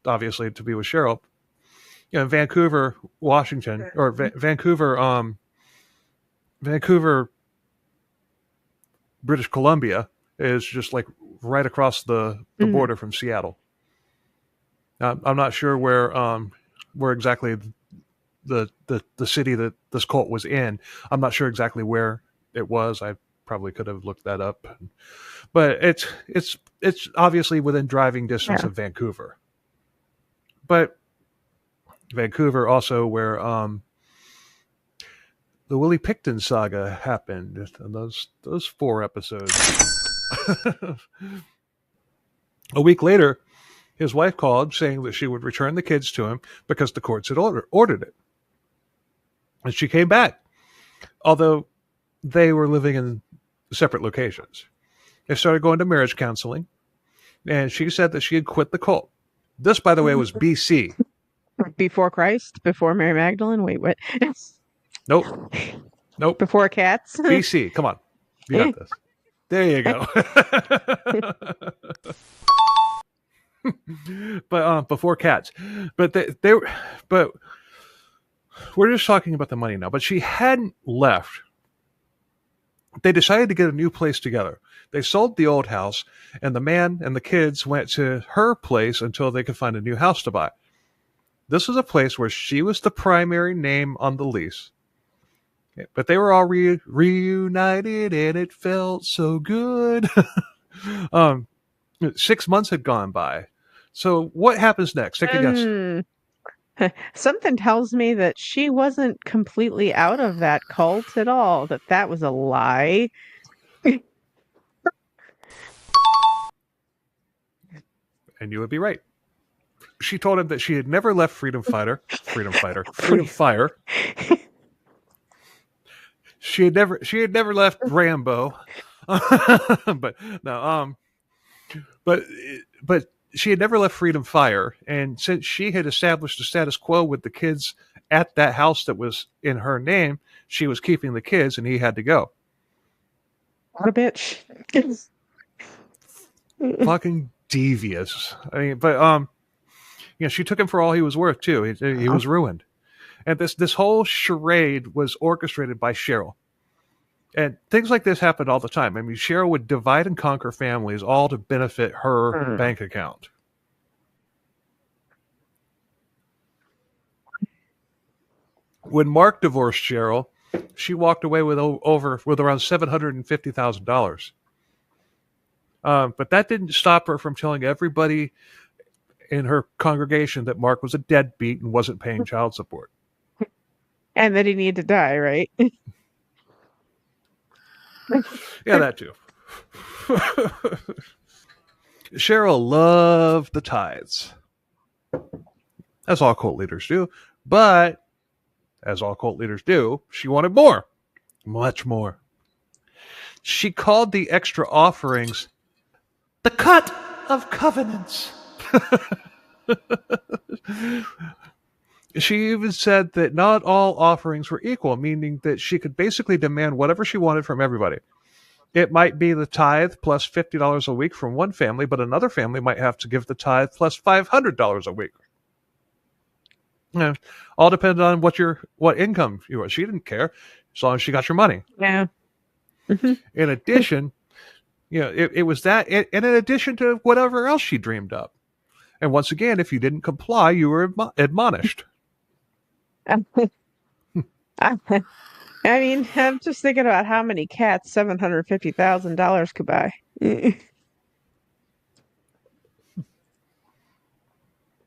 Obviously to be with Sheryl. Vancouver, Washington, or Vancouver, British Columbia is just like right across the border from Seattle. I'm not sure where exactly the city that this cult was in. I'm not sure exactly where it was. I probably could have looked that up, but it's obviously within driving distance of Vancouver. But Vancouver also where the Willie Picton saga happened, and those 4 episodes. A week later, his wife called saying that she would return the kids to him because the courts had ordered it. And she came back, although they were living in separate locations. They started going to marriage counseling, and she said that she had quit the cult. This, by the way, was BC. Before Christ? Before Mary Magdalene? Wait, what? Nope. Before cats? BC. Come on. You got this. There you go. But before cats. But but we're just talking about the money now. But she hadn't left. They decided to get a new place together. They sold the old house, and the man and the kids went to her place until they could find a new house to buy. This was a place where she was the primary name on the lease. But they were all reunited, and it felt so good. 6 months had gone by. So what happens next? Take a guess. Something tells me that she wasn't completely out of that cult at all, that was a lie. And you would be right. She told him that she had never left Freedom Fire. She had never left Rambo. but no, but she had never left Freedom Fire, and since she had established the status quo with the kids at that house that was in her name, she was keeping the kids, and he had to go. What a bitch. Fucking devious. I mean, but she took him for all he was worth too. He was ruined, and this whole charade was orchestrated by Sheryl. And things like this happened all the time. I mean, Sheryl would divide and conquer families, all to benefit her bank account. When Mark divorced Sheryl, she walked away with around $750,000. But that didn't stop her from telling everybody in her congregation that Mark was a deadbeat and wasn't paying child support. And that he needed to die, right? Yeah, that too. Sheryl loved the tithes. As all cult leaders do. But, as all cult leaders do, she wanted more. Much more. She called the extra offerings the cut of covenants. She even said that not all offerings were equal, meaning that she could basically demand whatever she wanted from everybody. It might be the tithe plus $50 a week from one family, but another family might have to give the tithe plus $500 a week. All depended on what income you were. She didn't care as long as she got your money. Yeah. In addition, it was that, and in addition to whatever else she dreamed up. And once again, if you didn't comply, you were admonished. I mean, I'm just thinking about how many cats $750,000 could buy. We're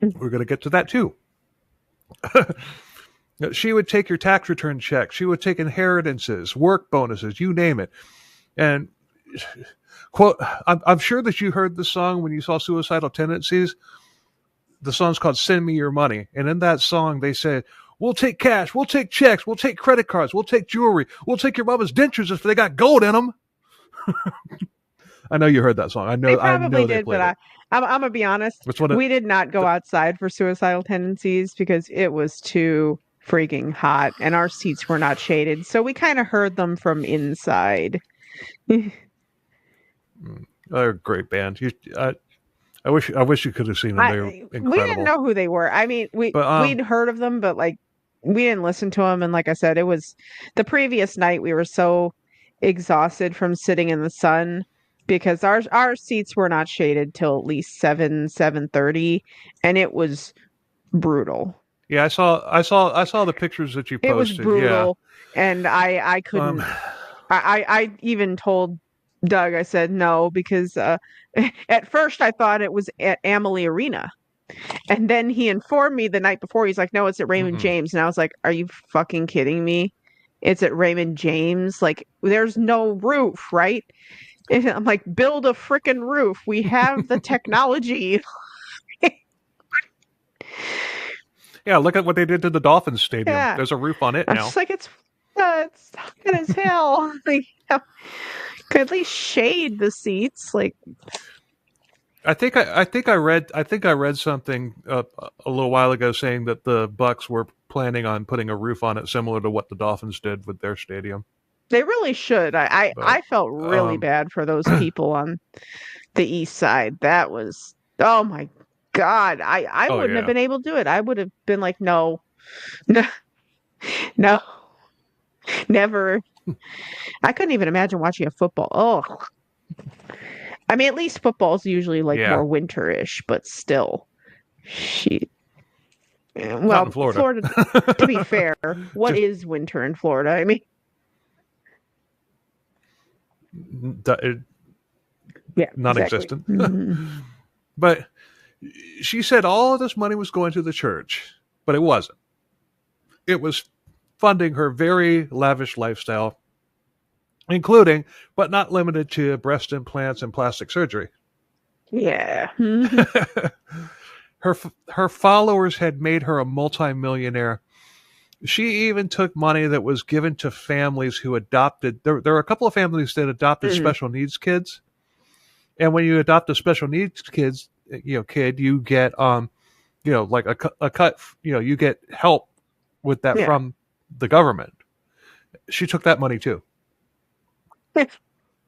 going to get to that too. She would take your tax return check. She would take inheritances, work bonuses, you name it. And quote, I'm sure that you heard the song when you saw Suicidal Tendencies. The song's called Send Me Your Money. And in that song, they said, we'll take cash, we'll take checks, we'll take credit cards, we'll take jewelry, we'll take your mama's dentures if they got gold in them. I know you heard that song. I know They did, but I'm going to be honest. We did not go outside for Suicidal Tendencies because it was too freaking hot and our seats were not shaded. So we kind of heard them from inside. They're a great band. I wish you could have seen them. They were incredible. We didn't know who they were. I mean, we'd heard of them, but like we didn't listen to them. And like I said, it was the previous night. We were so exhausted from sitting in the sun because our seats were not shaded till at least 7:30, and it was brutal. Yeah, I saw the pictures that you posted. It was brutal, yeah. And I couldn't. I even told Doug, I said no, because at first I thought it was at Amalie Arena. And then he informed me the night before, he's like, no, it's at Raymond James. And I was like, are you fucking kidding me? It's at Raymond James. Like, there's no roof, right? And I'm like, build a freaking roof. We have the technology. Yeah, look at what they did to the Dolphins Stadium. Yeah. There's a roof on it now. It's like, it's good as hell. Like, could at least shade the seats. Like, I think I read something a little while ago saying that the Bucks were planning on putting a roof on it, similar to what the Dolphins did with their stadium. They really should. I felt really bad for those people on the east side. That was, oh my God. I wouldn't have been able to do it. I would have been like, no, never. I couldn't even imagine watching a football. Oh, I mean, at least football's usually like more winterish, but still, well, in Florida. To be fair, what is winter in Florida? I mean, non-existent. Exactly. But she said all of this money was going to the church, but it wasn't. It was funding her very lavish lifestyle, including, but not limited to, breast implants and plastic surgery. Yeah. Her followers had made her a multimillionaire. She even took money that was given to families who adopted. There are a couple of families that adopted special needs kids, and when you adopt a special needs kid, you get like a cut. You get help with that from the government. She took that money too.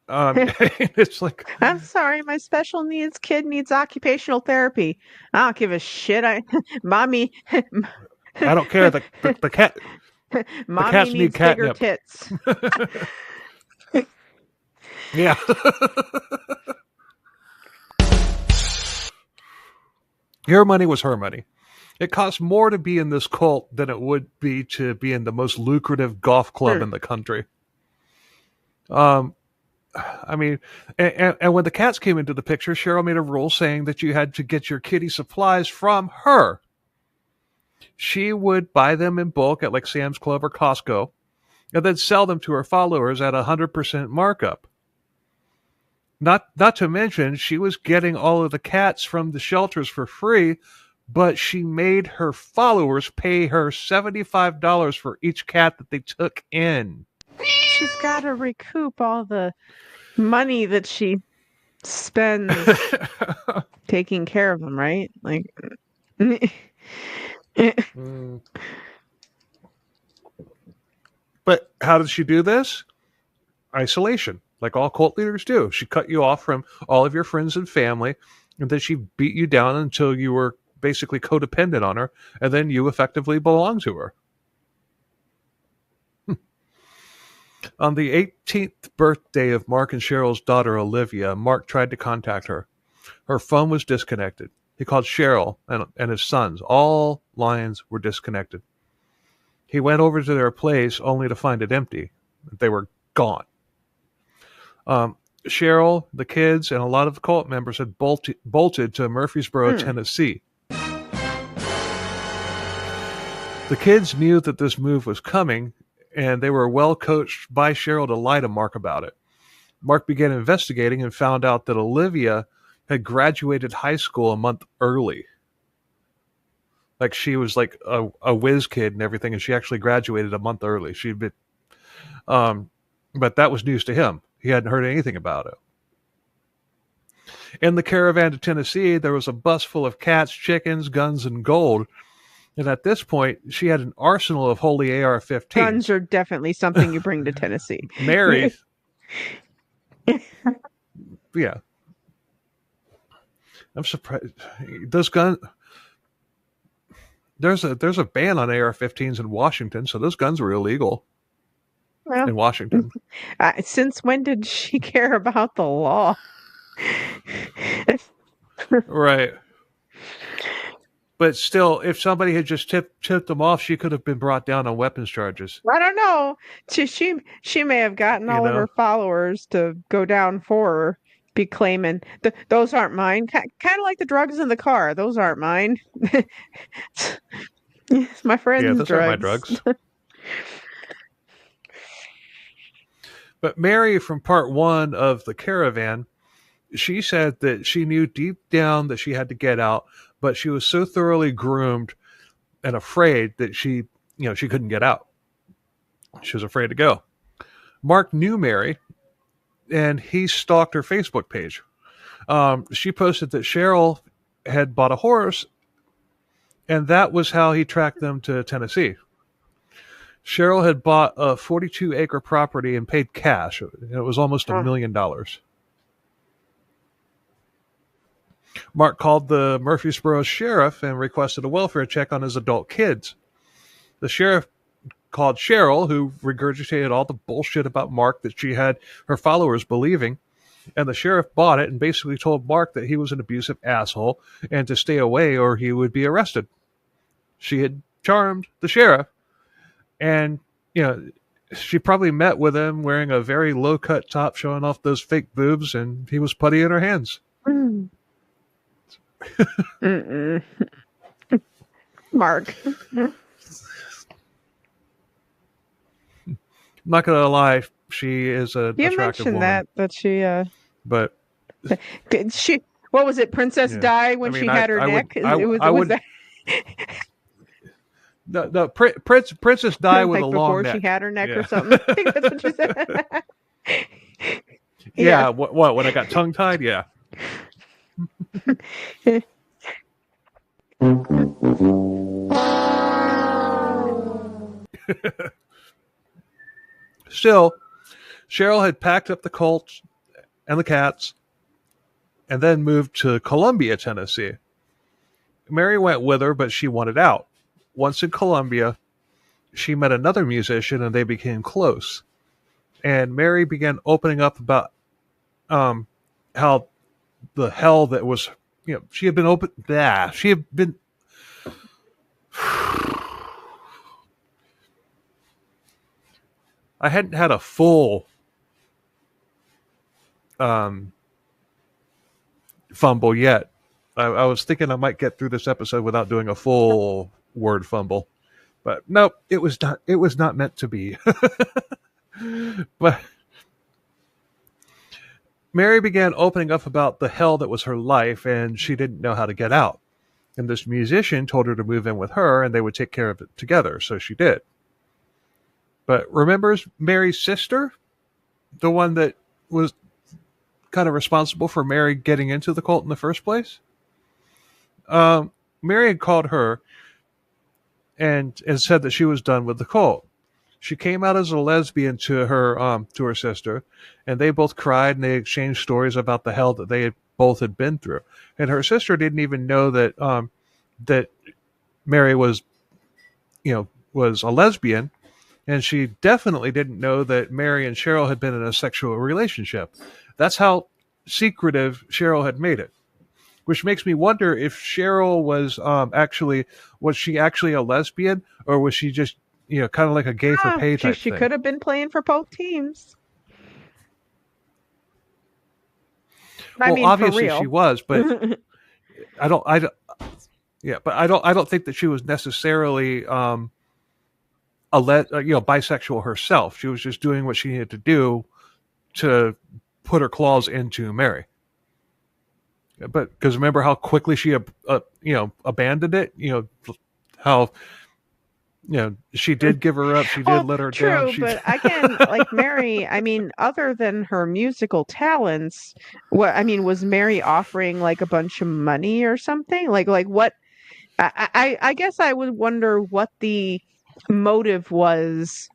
It's like, I'm sorry, my special needs kid needs occupational therapy. I don't give a shit. Mommy, I don't care. The cat. mommy cats needs need bigger catnip. tits. Yeah. Your money was her money. It cost more to be in this cult than it would be to be in the most lucrative golf club in the country. I mean, and when the cats came into the picture, Sheryl made a rule saying that you had to get your kitty supplies from her. She would buy them in bulk at like Sam's Club or Costco, and then sell them to her followers at 100% markup. Not to mention, she was getting all of the cats from the shelters for free, but she made her followers pay her $75 for each cat that they took in. She's got to recoup all the money that she spends taking care of them, right? Like, But how did she do this? Isolation, like all cult leaders do. She cut you off from all of your friends and family, and then she beat you down until you were basically codependent on her, and then you effectively belong to her. On the 18th birthday of Mark and Cheryl's daughter, Olivia, Mark tried to contact her. Her phone was disconnected. He called Sheryl and his sons. All lines were disconnected. He went over to their place only to find it empty. They were gone. Sheryl, the kids, and a lot of the cult members had bolted to Murfreesboro, Tennessee. The kids knew that this move was coming, and they were well coached by Sheryl to lie to Mark about it. Mark began investigating and found out that Olivia had graduated high school a month early. Like, she was like a whiz kid and everything, and she actually graduated a month early. She'd been, but that was news to him. He hadn't heard anything about it. In the caravan to Tennessee, there was a bus full of cats, chickens, guns, and gold. And at this point, she had an arsenal of holy AR-15s. guns are definitely something you bring to Tennessee. Mary. Yeah. I'm surprised. Those guns. There's a ban on AR-15s in Washington, so those guns were illegal in Washington. Since when did she care about the law? Right. But still, if somebody had just tipped them off, she could have been brought down on weapons charges. I don't know. She may have gotten all of her followers to go down for her, be claiming those aren't mine. Kind of like the drugs in the car. Those aren't mine. It's my friend's Yeah, those drugs. aren't my drugs. But Mary, from part one of the caravan, she said that she knew deep down that she had to get out, but she was so thoroughly groomed and afraid that she couldn't get out. She was afraid to go. Mark knew Mary, and he stalked her Facebook page. She posted that Sheryl had bought a horse, and that was how he tracked them to Tennessee. Sheryl had bought a 42-acre property and paid cash. It was almost $1 million. Mark called the Murfreesboro sheriff and requested a welfare check on his adult kids. The sheriff called Sheryl, who regurgitated all the bullshit about Mark that she had her followers believing, and the sheriff bought it and basically told Mark that he was an abusive asshole and to stay away or he would be arrested. She had charmed the sheriff, and she probably met with him wearing a very low-cut top showing off those fake boobs, and he was putty in her hands. Mark. I'm not gonna lie, she is an You attractive mentioned woman, that she but she what was it? Princess yeah, Di I when mean, she had her I would, neck? It was would, that the Princess Di with a like long before she neck. had her neck or Yeah, something? I think that's what you said. yeah. Yeah. What when I got tongue tied? Yeah. Still, Cheryl had packed up the Colts and the cats, and then moved to Columbia, Tennessee. Mary went with her, but she wanted out. Once in Columbia, she met another musician, and they became close. And Mary began opening up about how the hell that was, she had been open. She had been. I hadn't had a full fumble yet. I was thinking I might get through this episode without doing a full word fumble, but nope, it was not. It was not meant to be. But Mary began opening up about the hell that was her life, and she didn't know how to get out. And this musician told her to move in with her, and they would take care of it together. So she did. But remembers Mary's sister, the one that was kind of responsible for Mary getting into the cult in the first place? Mary had called her and said that she was done with the cult. She came out as a lesbian to her sister, and they both cried and they exchanged stories about the hell that they both had been through. And her sister didn't even know that that Mary was was a lesbian, and she definitely didn't know that Mary and Cheryl had been in a sexual relationship. That's how secretive Cheryl had made it. Which makes me wonder if Cheryl was she actually a lesbian, or was she just kind of like a gay for pay type she thing? could have been playing for both teams. I mean, obviously for real. she was, but I don't think that she was necessarily bisexual herself. She was just doing what she needed to do to put her claws into Mary. But because remember how quickly she abandoned it. How she did give her up. She did let her down. True, but again, like Mary, I mean, other than her musical talents, was Mary offering like a bunch of money or something? Like what? I guess I would wonder what the motive was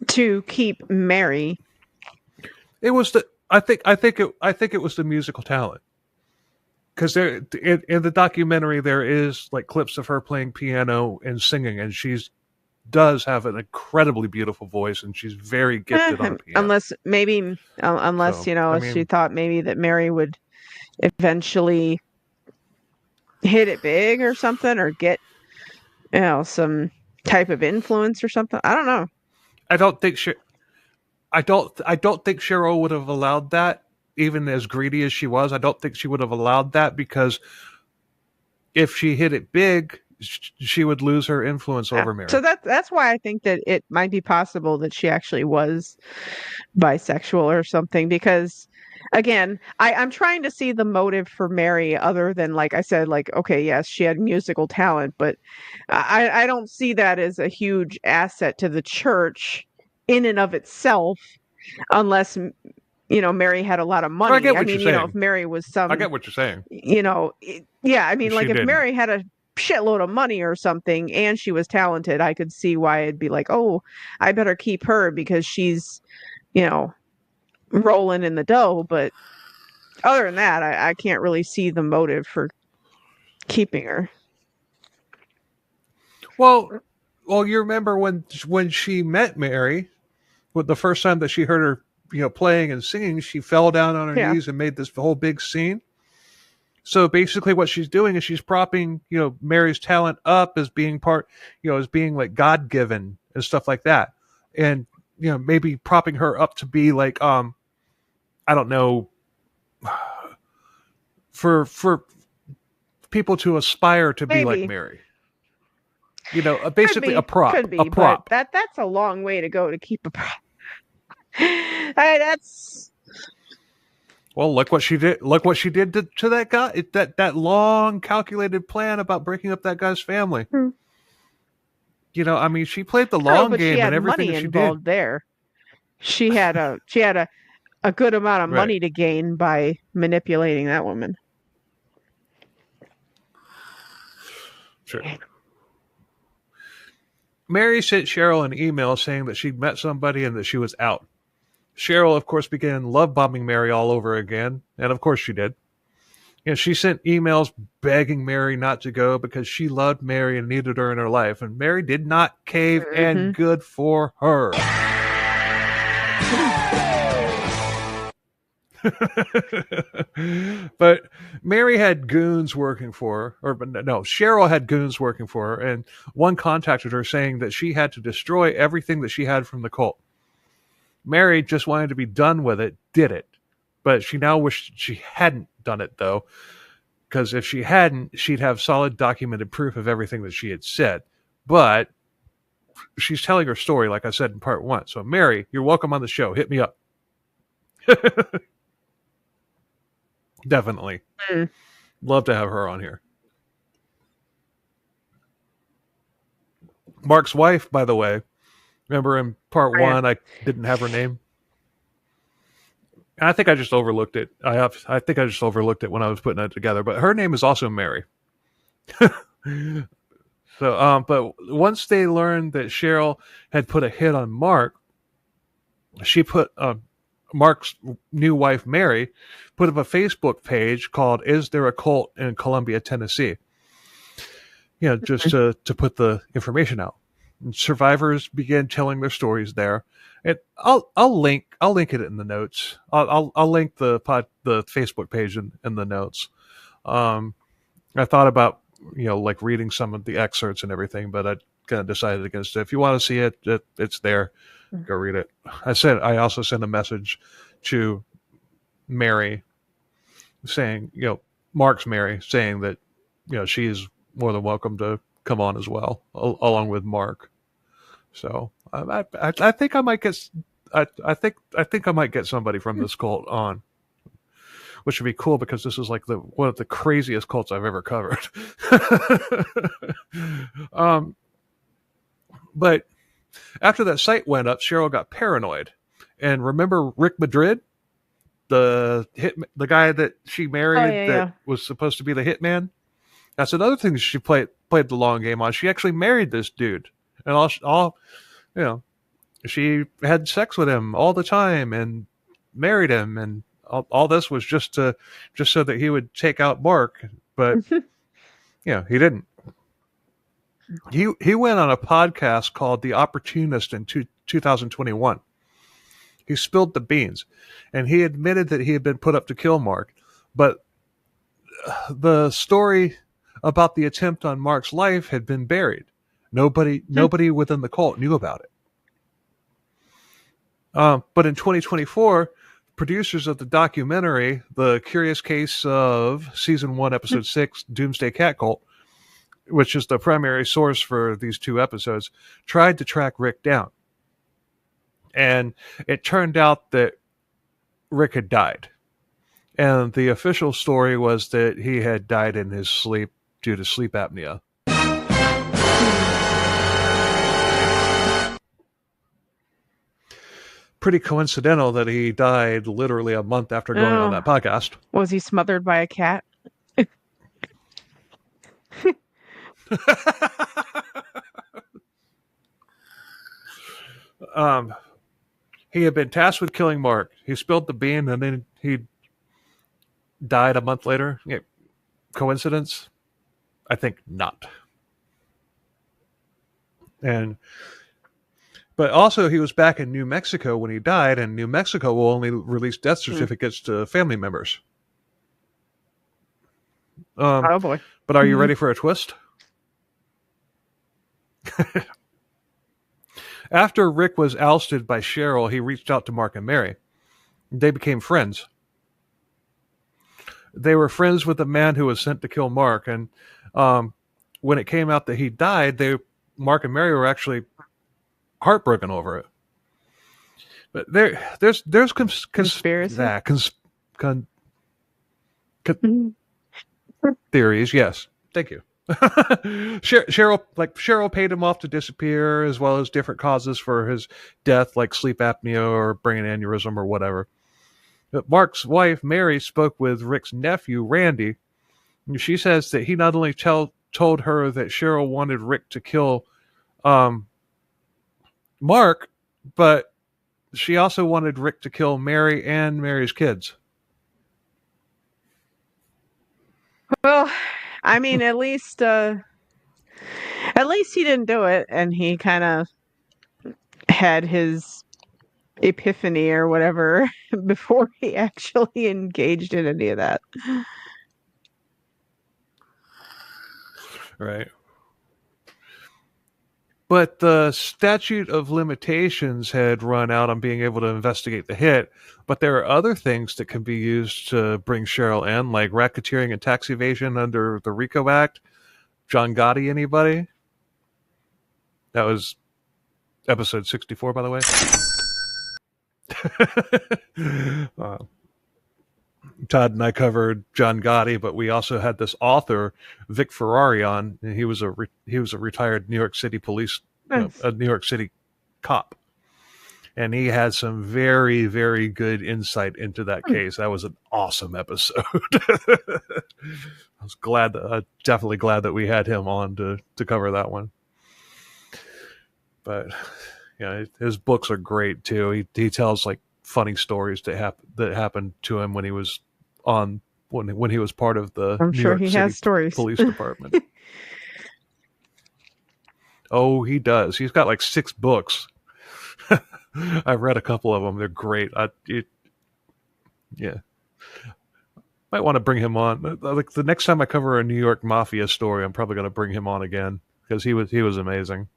to keep Mary. It was I think it was the musical talent. Because in the documentary there is like clips of her playing piano and singing, and does have an incredibly beautiful voice, and she's very gifted on piano. Unless she thought maybe that Mary would eventually hit it big or something, or get some type of influence or something. I don't know. I don't think Cheryl would have allowed that. Even as greedy as she was, I don't think she would have allowed that, because if she hit it big, she would lose her influence over Mary. So that's why I think that it might be possible that she actually was bisexual or something, because again, I'm trying to see the motive for Mary other than, like I said, like, okay, yes, she had musical talent, but I don't see that as a huge asset to the church in and of itself, unless Mary had a lot of money. I mean, if Mary was some... I get what you're saying. If Mary had a shitload of money or something and she was talented, I could see why it'd be like, oh, I better keep her because she's, rolling in the dough. But other than that, I can't really see the motive for keeping her. Well, you remember when she met Mary, the first time that she heard her playing and singing, she fell down on her knees and made this whole big scene. So basically what she's doing is she's propping, Mary's talent up as being as being like God-given and stuff like that. And, maybe propping her up to be like, I don't know, for people to aspire to be like Mary. basically a prop. Could be, a prop. but that's a long way to go to keep a prop. That's Well, look what she did. Look what she did to that guy. That long calculated plan about breaking up that guy's family. She played the long but game she had and everything money that she involved did. there. She had a good amount of Right. money to gain by manipulating that woman. Sure. Mary sent Sheryl an email saying that she'd met somebody and that she was out. Sheryl, of course, began love bombing Mary all over again, and of course she did. She sent emails begging Mary not to go because she loved Mary and needed her in her life, and Mary did not cave, and good for her. But Mary had goons working for her, Sheryl had goons working for her, and one contacted her saying that she had to destroy everything that she had from the cult. Mary just wanted to be done with it, did it. But she now wished she hadn't done it, though, because if she hadn't, she'd have solid documented proof of everything that she had said. But she's telling her story, like I said in part 1. So, Mary, you're welcome on the show. Hit me up. Definitely. Love to have her on here. Mark's wife, by the way, remember in part 1, I didn't have her name? I think I just overlooked it. I think I just overlooked it when I was putting it together. But her name is also Mary. So, but once they learned that Sheryl had put a hit on Mark, she put Mark's new wife, Mary, put up a Facebook page called "Is There a Cult in Columbia, Tennessee?" Just to put the information out. And survivors began telling their stories there. And I'll link it in the notes. I'll link the Facebook page in the notes. I thought about like reading some of the excerpts and everything, but I kind of decided against it. If you want to see it, it's there. Go read it. I also sent a message to Mary saying, Mark's Mary saying that she's more than welcome to come on as well, along with Mark. So I think I might get I think I might get somebody from this cult on, which would be cool because this is like one of the craziest cults I've ever covered. But after that site went up, Sheryl got paranoid. And remember Rick Madrid, the guy that she married was supposed to be the hitman? That's another thing that she played the long game on. She actually married this dude. And she had sex with him all the time and married him, and all this was just so that he would take out Mark, but he didn't. He went on a podcast called The Opportunist in 2021. He spilled the beans, and he admitted that he had been put up to kill Mark, but the story about the attempt on Mark's life had been buried. Nobody within the cult knew about it. But in 2024, producers of the documentary, The Curious Case of Season 1, Episode 6, Doomsday Cat Cult, which is the primary source for these 2 episodes, tried to track Rick down. And it turned out that Rick had died. And the official story was that he had died in his sleep due to sleep apnea. Pretty coincidental that he died literally a month after going on that podcast. Was he smothered by a cat? He had been tasked with killing Mark. He spilled the bean, and then he died a month later. Yeah. Coincidence? I think not. But also, he was back in New Mexico when he died, and New Mexico will only release death certificates to family members. Oh, boy. But are you ready for a twist? After Rick was ousted by Sheryl, he reached out to Mark and Mary. They became friends. They were friends with the man who was sent to kill Mark, and when it came out that he died, they Mark and Mary were actually heartbroken over it. But there's Conspiracy? Theories. Yes, thank you. Cheryl paid him off to disappear, as well as different causes for his death, like sleep apnea or brain aneurysm or whatever. But Mark's wife, Mary, spoke with Rick's nephew, Randy. And she says that he not only told her that Cheryl wanted Rick to kill Mark, but she also wanted Rick to kill Mary and Mary's kids. Well, I mean, at least he didn't do it, and he kind of had his epiphany or whatever before he actually engaged in any of that. Right. But the statute of limitations had run out on being able to investigate the hit. But there are other things that can be used to bring Cheryl in, like racketeering and tax evasion under the RICO Act. John Gotti, anybody? That was episode 64, by the way. Todd and I covered John Gotti, but we also had this author, Vic Ferrari, on, and he was a retired New York City police, a New York City cop, and he had some very, very good insight into that case. That was an awesome episode. I was definitely glad that we had him on to cover that one. But yeah, his books are great too. He tells like funny stories that happened to him when he was when he was part of the I'm New sure York he City has stories. Police Department. Oh, he does. He's got like 6 books. I've read a couple of them. They're great. Yeah. Might want to bring him on. Like the next time I cover a New York Mafia story, I'm probably going to bring him on again because he was amazing.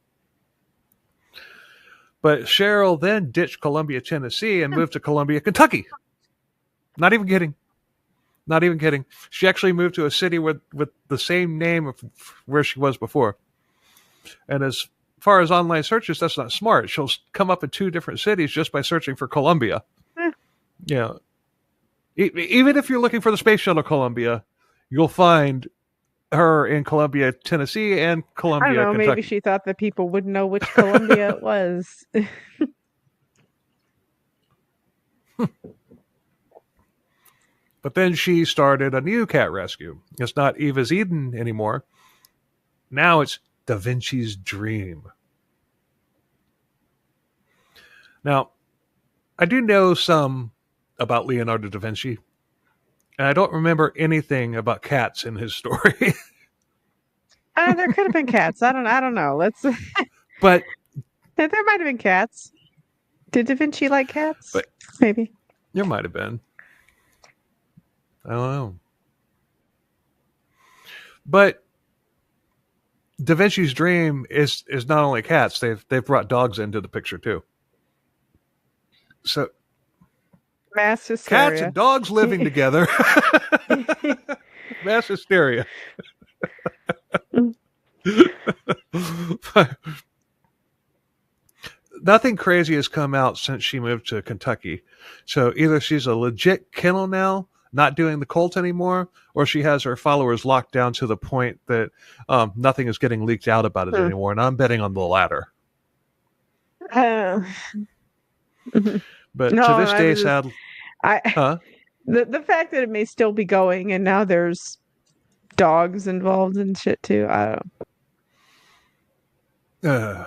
But Cheryl then ditched Columbia, Tennessee and moved to Columbia, Kentucky. Not even kidding. Not even kidding. She actually moved to a city with the same name of where she was before. And as far as online searches, that's not smart. She'll come up in 2 different cities just by searching for Columbia. Yeah. Even if you're looking for the space shuttle Columbia, you'll find her in Columbia, Tennessee and Columbia, I don't know, Kentucky. maybe she thought that people wouldn't know which Columbia it was. But then she started a new cat rescue. It's not Eva's Eden anymore. Now it's Da Vinci's Dream. Now, I do know some about Leonardo da Vinci, and I don't remember anything about cats in his story. There could have been cats. I don't know. But There might have been cats. Did Da Vinci like cats? But- Maybe. there might have been. I don't know. But Da Vinci's Dream is not only cats. They've brought dogs into the picture too. So Mass hysteria. cats and dogs living together. Mass hysteria. Nothing crazy has come out since she moved to Kentucky. So either she's a legit kennel now, not doing the cult anymore, or she has her followers locked down to the point that nothing is getting leaked out about it anymore. And I'm betting on the latter. But No, to this I day, was- sadly, The fact that it may still be going and now there's dogs involved and shit too. I don't.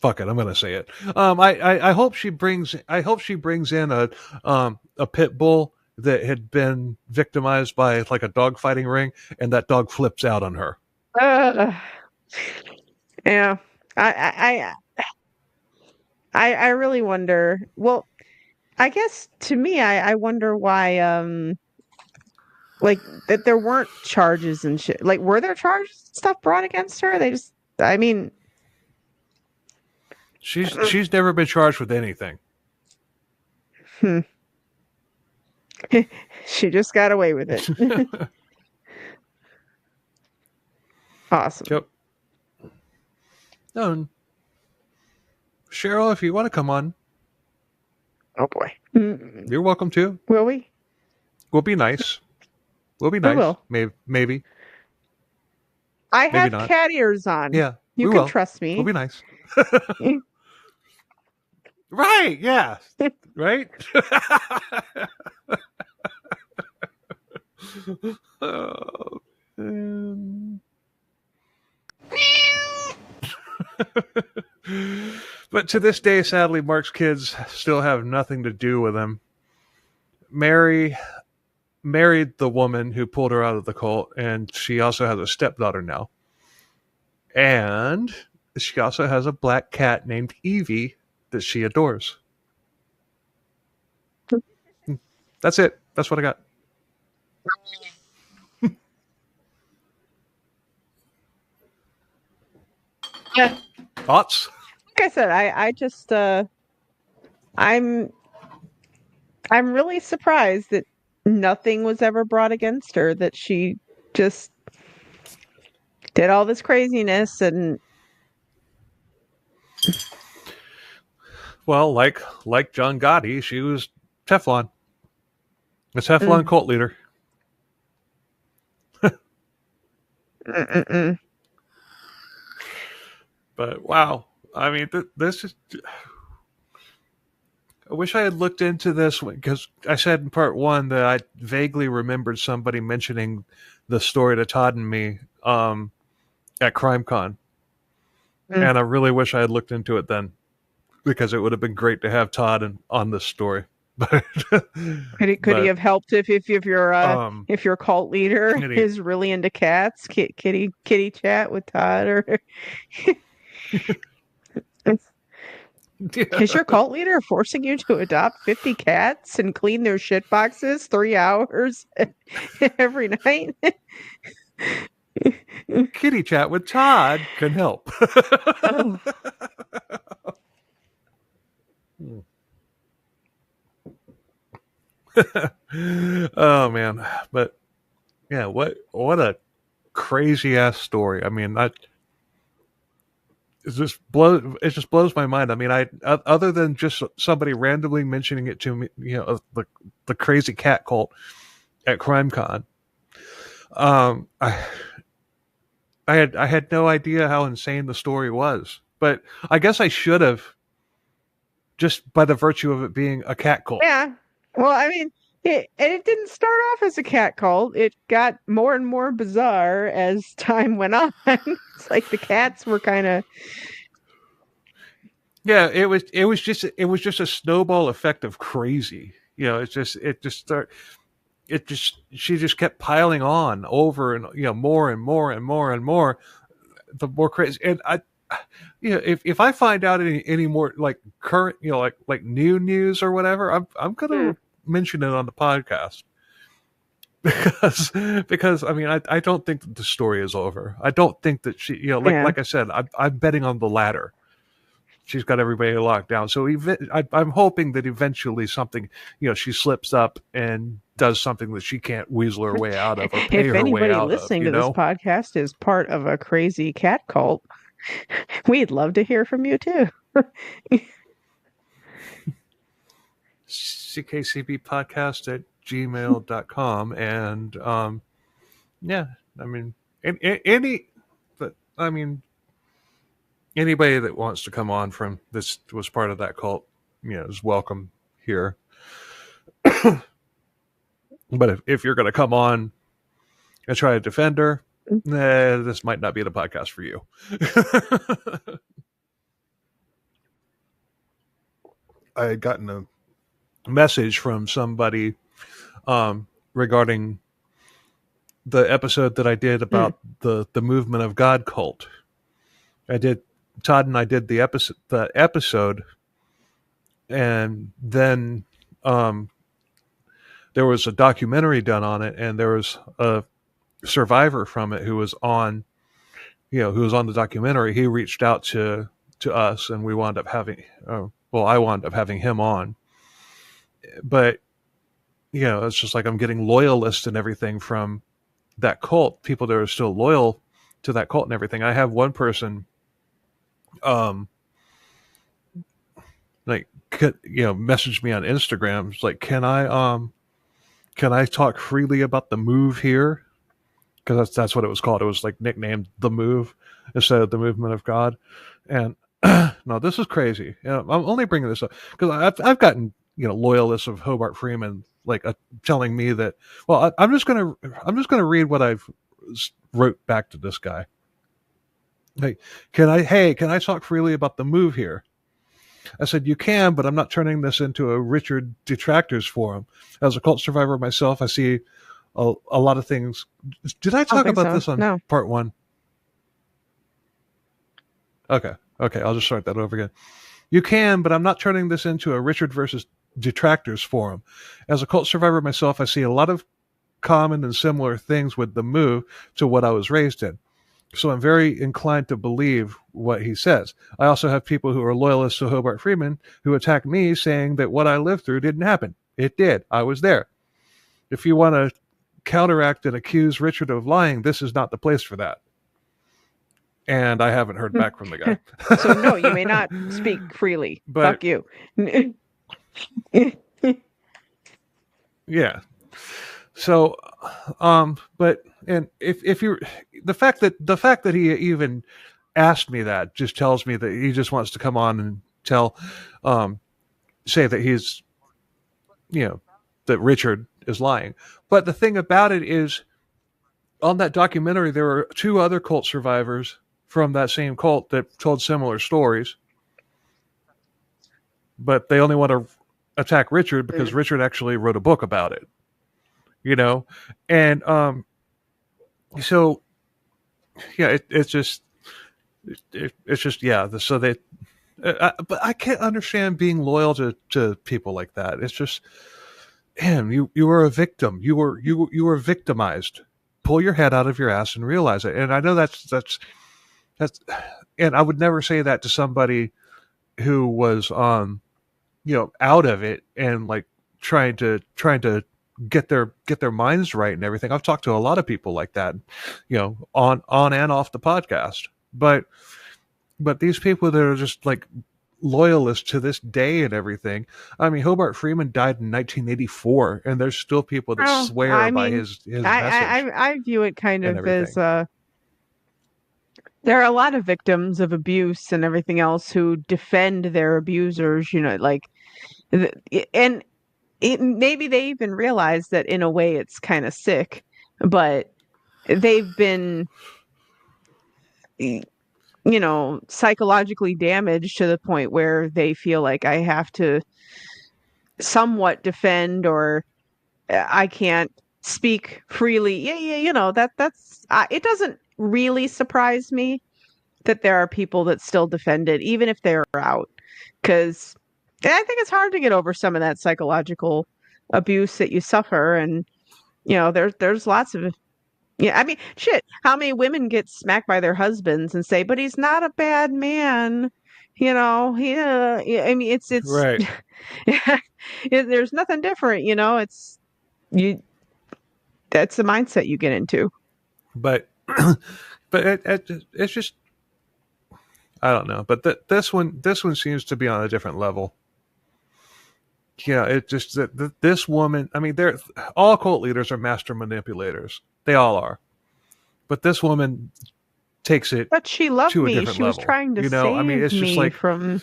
Fuck it, I'm gonna say it. I hope she brings in a pit bull that had been victimized by like a dog fighting ring, and that dog flips out on her. Yeah. I really wonder. Well, I guess to me, I wonder why, like that there weren't charges and shit. Like, were there charges and stuff brought against her? I mean, She's never been charged with anything. she just got away with it. Awesome. Yep. No, Cheryl, if you want to come on, Oh boy. you're welcome to. Will we? We'll be nice. We'll be We nice. will. Maybe. I Maybe have not. cat ears on. Yeah. You we can will. trust me. We'll be nice. Right. Yeah. Right. Oh, man. But to this day, sadly, Mark's kids still have nothing to do with him. Mary married the woman who pulled her out of the cult, and she also has a stepdaughter now. And she also has a black cat named Evie that she adores. That's it. That's what I got. Yeah. Thoughts? Like I said, I just I'm really surprised that nothing was ever brought against her, that she just did all this craziness and Well, like John Gotti, she was Teflon. A Teflon cult leader. But wow, I mean, this is. I wish I had looked into this because I said in part one that I vaguely remembered somebody mentioning the story to Todd and me at CrimeCon, and I really wish I had looked into it then, because it would have been great to have Todd on this story. But could he have helped if your cult leader is really into cats? Kitty chat with Todd, or is your cult leader forcing you to adopt 50 cats and clean their shit boxes 3 hours every night? Kitty chat with Todd can help. Oh. Oh man, but yeah, what a crazy ass story. I mean, it just blows my mind. I mean, other than just somebody randomly mentioning it to me, the crazy cat cult at CrimeCon, I had no idea how insane the story was, but I guess I should have, just by the virtue of it being a cat cult. Yeah. Well, I mean, it didn't start off as a cat cult. It got more and more bizarre as time went on. It's like the cats were kind of. Yeah, it was just a snowball effect of crazy. She just kept piling on over and more and more and more and more, the more crazy. And if I find out any more like current, like new news or whatever, I'm gonna mention it on the podcast, because I mean I don't think that the story is over. I don't think that she like I said, I'm betting on the latter. She's got everybody locked down. So I'm hoping that eventually something, she slips up and does something that she can't weasel her way out of, or pay her way out of. If anybody listening to this podcast is part of a crazy cat cult, we'd love to hear from you too. ckcbpodcast@gmail.com. And yeah, I mean, anybody that wants to come on from this was part of that cult, is welcome here. But if you're going to come on and try to defend her, this might not be the podcast for you. I had gotten a message from somebody regarding the episode that I did about the movement of God cult. Todd and I did the episode, and then there was a documentary done on it, and there was a survivor from it who was on the documentary. He reached out to us, and we wound up having I wound up having him on. But it's just like I'm getting loyalists and everything from that cult, people that are still loyal to that cult and everything. I have one person, like, message me on Instagram. It's like, can I talk freely about the move here? Because that's what it was called. It was like nicknamed The Move instead of the Movement of God. And no, this is crazy. I'm only bringing this up because I've gotten loyalists of Hobart Freeman like telling me that. Well, I'm just gonna read what I've wrote back to this guy. Like, can I talk freely about the move here? I said, you can, but I'm not turning this into a Richard detractors forum. As a cult survivor myself, I see a lot of things. Did I talk about this on part 1? Okay, I'll just start that over again. You can, but I'm not turning this into a Richard versus detractors forum. As a cult survivor myself, I see a lot of common and similar things with the move to what I was raised in. So I'm very inclined to believe what he says. I also have people who are loyalists to Hobart Freeman who attack me saying that what I lived through didn't happen. It did. I was there. If you want to counteract and accuse Richard of lying, this is not the place for that. And I haven't heard back from the guy. So no, you may not speak freely. But, fuck you. Yeah. So, but and if you the fact that he even asked me that just tells me that he just wants to come on and say that he's, that Richard is lying. But the thing about it is, on that documentary, there were 2 other cult survivors from that same cult that told similar stories. But they only want to attack Richard because Richard actually wrote a book about it. And so yeah, it's just yeah. So they, but I can't understand being loyal to people like that. It's just, damn, you were a victim. You were victimized. Pull your head out of your ass and realize it. And I know that's, and I would never say that to somebody who was out of it and like trying to get their minds right and everything. I've talked to a lot of people like that, on and off the podcast. But these people that are just like loyalists to this day and everything. I mean, Hobart Freeman died in 1984, and there's still people that swear by his message. I view it kind of as there are a lot of victims of abuse and everything else who defend their abusers. Maybe they even realize that in a way it's kind of sick, but they've been, psychologically damaged to the point where they feel like I have to somewhat defend, or I can't speak freely. That's it doesn't really surprise me that there are people that still defend it, even if they're out, because I think it's hard to get over some of that psychological abuse that you suffer. And, there's lots of, I mean, shit, how many women get smacked by their husbands and say, but he's not a bad man. I mean, it's right. There's nothing different, that's the mindset you get into. But, it's just, I don't know. But this one seems to be on a different level. Yeah, it's just that this woman, I mean, all cult leaders are master manipulators. They all are. But this woman takes it But she loved to a me. different She level. was trying to save I mean, it's just me like, from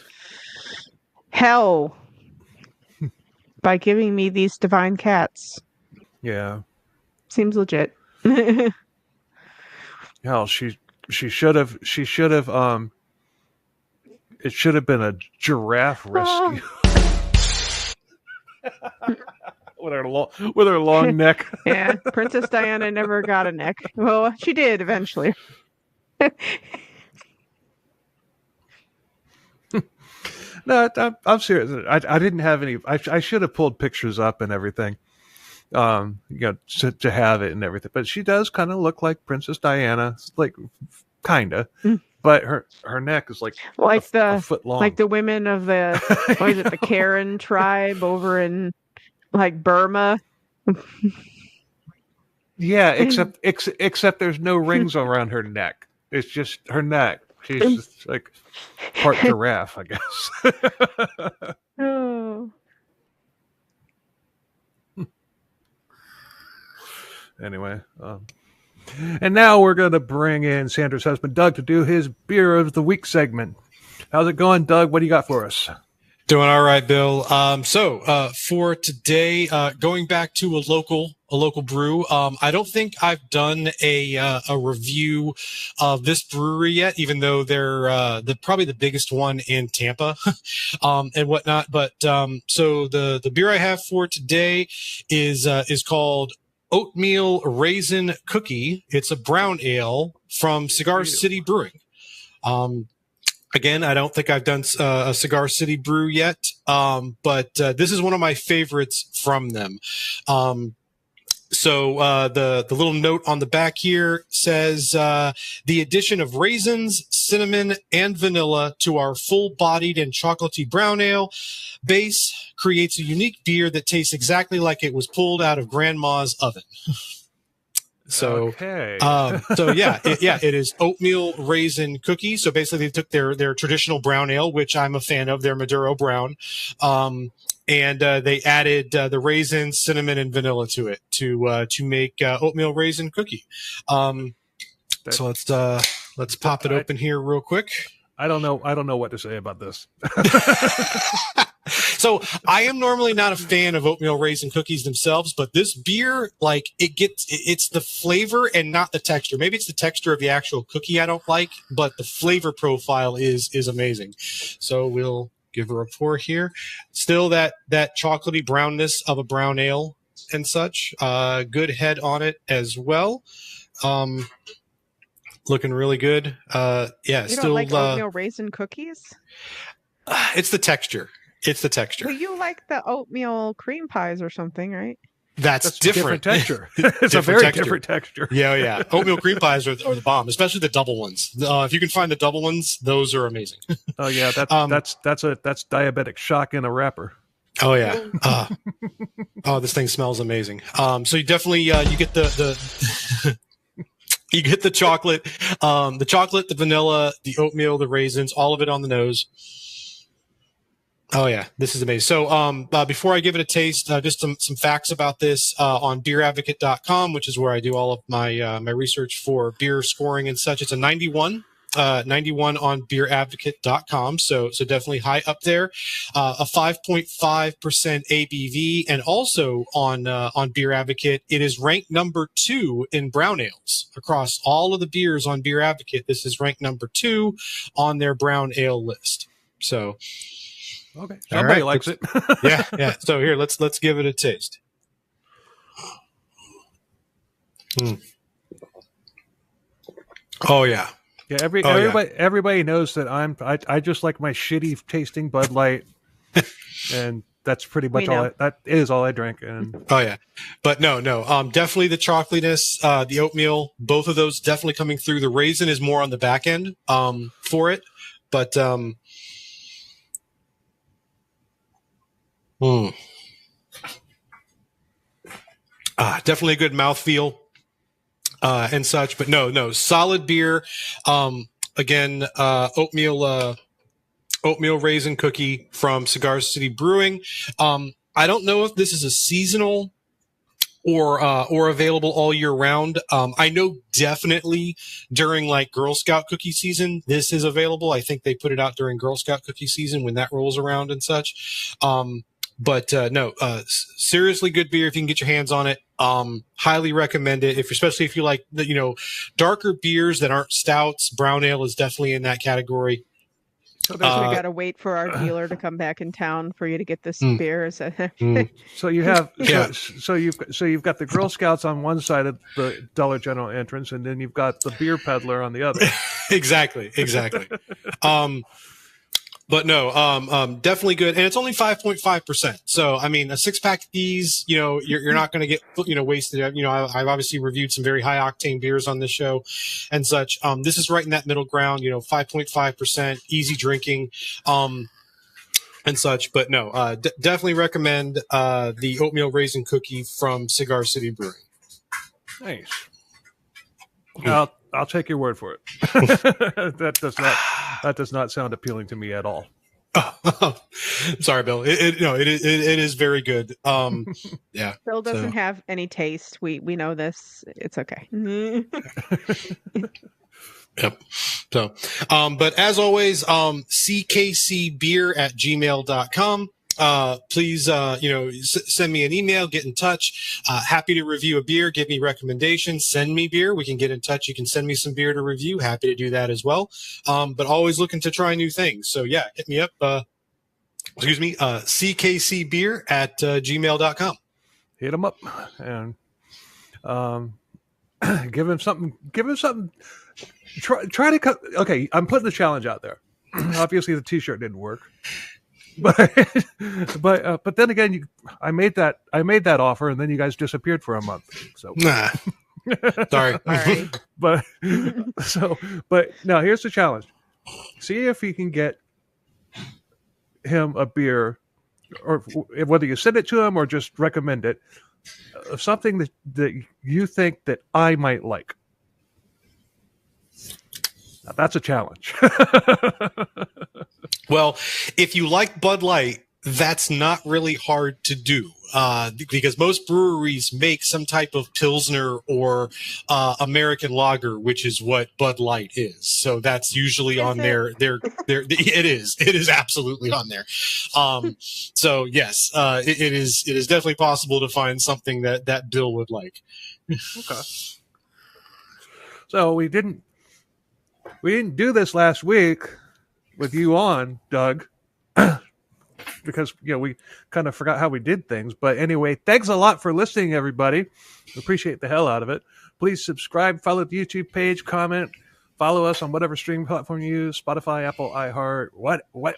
hell by giving me these divine cats. Yeah. Seems legit. Hell, she should have it should have been a giraffe rescue. with her long neck. Yeah, Princess Diana never got a neck. Well, she did eventually. No, I'm serious. I didn't have any. I should have pulled pictures up and everything, to have it and everything. But she does kind of look like Princess Diana, like kinda. But her neck is like a foot long, like the women of the what is it, the Karen tribe over in like Burma. Yeah, except there's no rings around her neck. It's just her neck. She's just like part giraffe, I guess. Oh. Anyway, and now we're going to bring in Sandra's husband, Doug, to do his Beer of the Week segment. How's it going, Doug? What do you got for us? Doing all right, Bill. So for today, going back to a local brew. I don't think I've done a review of this brewery yet, even though they're probably the biggest one in Tampa, and whatnot. But so the beer I have for today is called Oatmeal Raisin Cookie. It's a brown ale from Cigar City Brewing. Again, I don't think I've done a Cigar City brew yet, but this is one of my favorites from them. So the little note on the back here says the addition of raisins, cinnamon, and vanilla to our full-bodied and chocolatey brown ale base creates a unique beer that tastes exactly like it was pulled out of Grandma's oven. So, okay. It is oatmeal raisin cookie. So basically they took their traditional brown ale, which I'm a fan of, their Maduro brown. And they added the raisins, cinnamon, and vanilla to it to make oatmeal raisin cookie. So let's pop it open here real quick. I don't know what to say about this. So I am normally not a fan of oatmeal raisin cookies themselves, but this beer, like it's the flavor and not the texture. Maybe it's the texture of the actual cookie I don't like, but the flavor profile is amazing. So we'll give a pour here. Still that chocolatey brownness of a brown ale and such. Good head on it as well. Looking really good. You don't like oatmeal raisin cookies? It's the texture. It's the texture. Well, you like the oatmeal cream pies or something, right? That's different. Texture. It's a very different texture. Yeah. Oatmeal cream pies are the bomb, especially the double ones. If you can find the double ones, those are amazing. Oh yeah, that's diabetic shock in a wrapper. Oh yeah. This thing smells amazing. So you definitely you get the you get the chocolate, the vanilla, the oatmeal, the raisins, all of it on the nose. Oh yeah, this is amazing. So before I give it a taste, just some facts about this on beeradvocate.com, which is where I do all of my my research for beer scoring and such. It's a 91 on beeradvocate.com. So definitely high up there. A 5.5% ABV, and also on Beer Advocate, it is ranked number 2 in brown ales across all of the beers on Beer Advocate. This is ranked number 2 on their brown ale list. So. Okay, somebody likes it. yeah. So here, let's give it a taste. Oh yeah. Yeah, everybody knows that I just like my shitty tasting Bud Light, and that's pretty much that is all I drink. And oh yeah, but no, definitely the chocolatiness, the oatmeal, both of those definitely coming through. The raisin is more on the back end for it, but definitely a good mouthfeel and such, but no, solid beer. Again, oatmeal raisin cookie from Cigar City Brewing. I don't know if this is a seasonal or available all year round. I know definitely during like Girl Scout cookie season, this is available. I think they put it out during Girl Scout cookie season when that rolls around and such. But seriously good beer if you can get your hands on it. Highly recommend it, especially if you like darker beers that aren't stouts. Brown ale is definitely in that category. So we got to wait for our dealer to come back in town for you to get this beer. So you have so you've got the Girl Scouts on one side of the Dollar General entrance, and then you've got the beer peddler on the other. Exactly. But no, definitely good. And it's only 5.5%. So, I mean, a 6-pack of these, you're not going to get, wasted. I've obviously reviewed some very high octane beers on this show and such. This is right in that middle ground, 5.5%, easy drinking, and such. But no, definitely recommend, the oatmeal raisin cookie from Cigar City Brewing. Nice. I'll take your word for it. that does not sound appealing to me at all. Sorry, Bill. It is very good. Yeah. Bill doesn't have any taste. We know this. It's okay. Yep. So, but as always, ckcbeer@gmail.com. Please, send me an email, get in touch. Happy to review a beer. Give me recommendations. Send me beer. We can get in touch. You can send me some beer to review. Happy to do that as well. But always looking to try new things. So yeah, hit me up. ckcbeer@gmail.com. Hit him up and give him something. Try to cut. Okay, I'm putting the challenge out there. Obviously, the T-shirt didn't work, but then again, I made that offer, and then you guys disappeared for a month. So nah, sorry. but now here's the challenge: see if you can get him a beer, or whether you send it to him or just recommend it, of something that you think that I might like. Now, that's a challenge. Well, if you like Bud Light, that's not really hard to do, because most breweries make some type of Pilsner or American lager, which is what Bud Light is. So that's usually on their it is absolutely on there. So yes, it is definitely possible to find something that Bill would like. Okay. So we didn't do this last week with you on, Doug, because we kind of forgot how we did things. But anyway, thanks a lot for listening, everybody. Appreciate the hell out of it. Please subscribe, follow the YouTube page, comment, follow us on whatever streaming platform you use: Spotify, Apple, iHeart,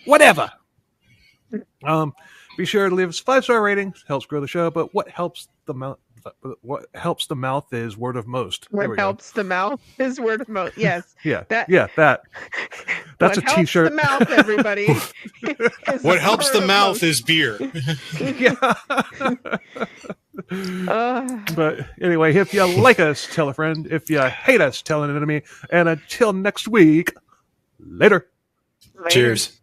whatever. Be sure to leave us a 5-star rating. Helps grow the show. But what helps the mouth is word of most. What helps the mouth is word of most. Yes. Yeah. That's a T-shirt. The mouth, everybody. What helps the mouth is beer. Yeah. But anyway, if you like us, tell a friend. If you hate us, tell an enemy. And until next week, later. Cheers.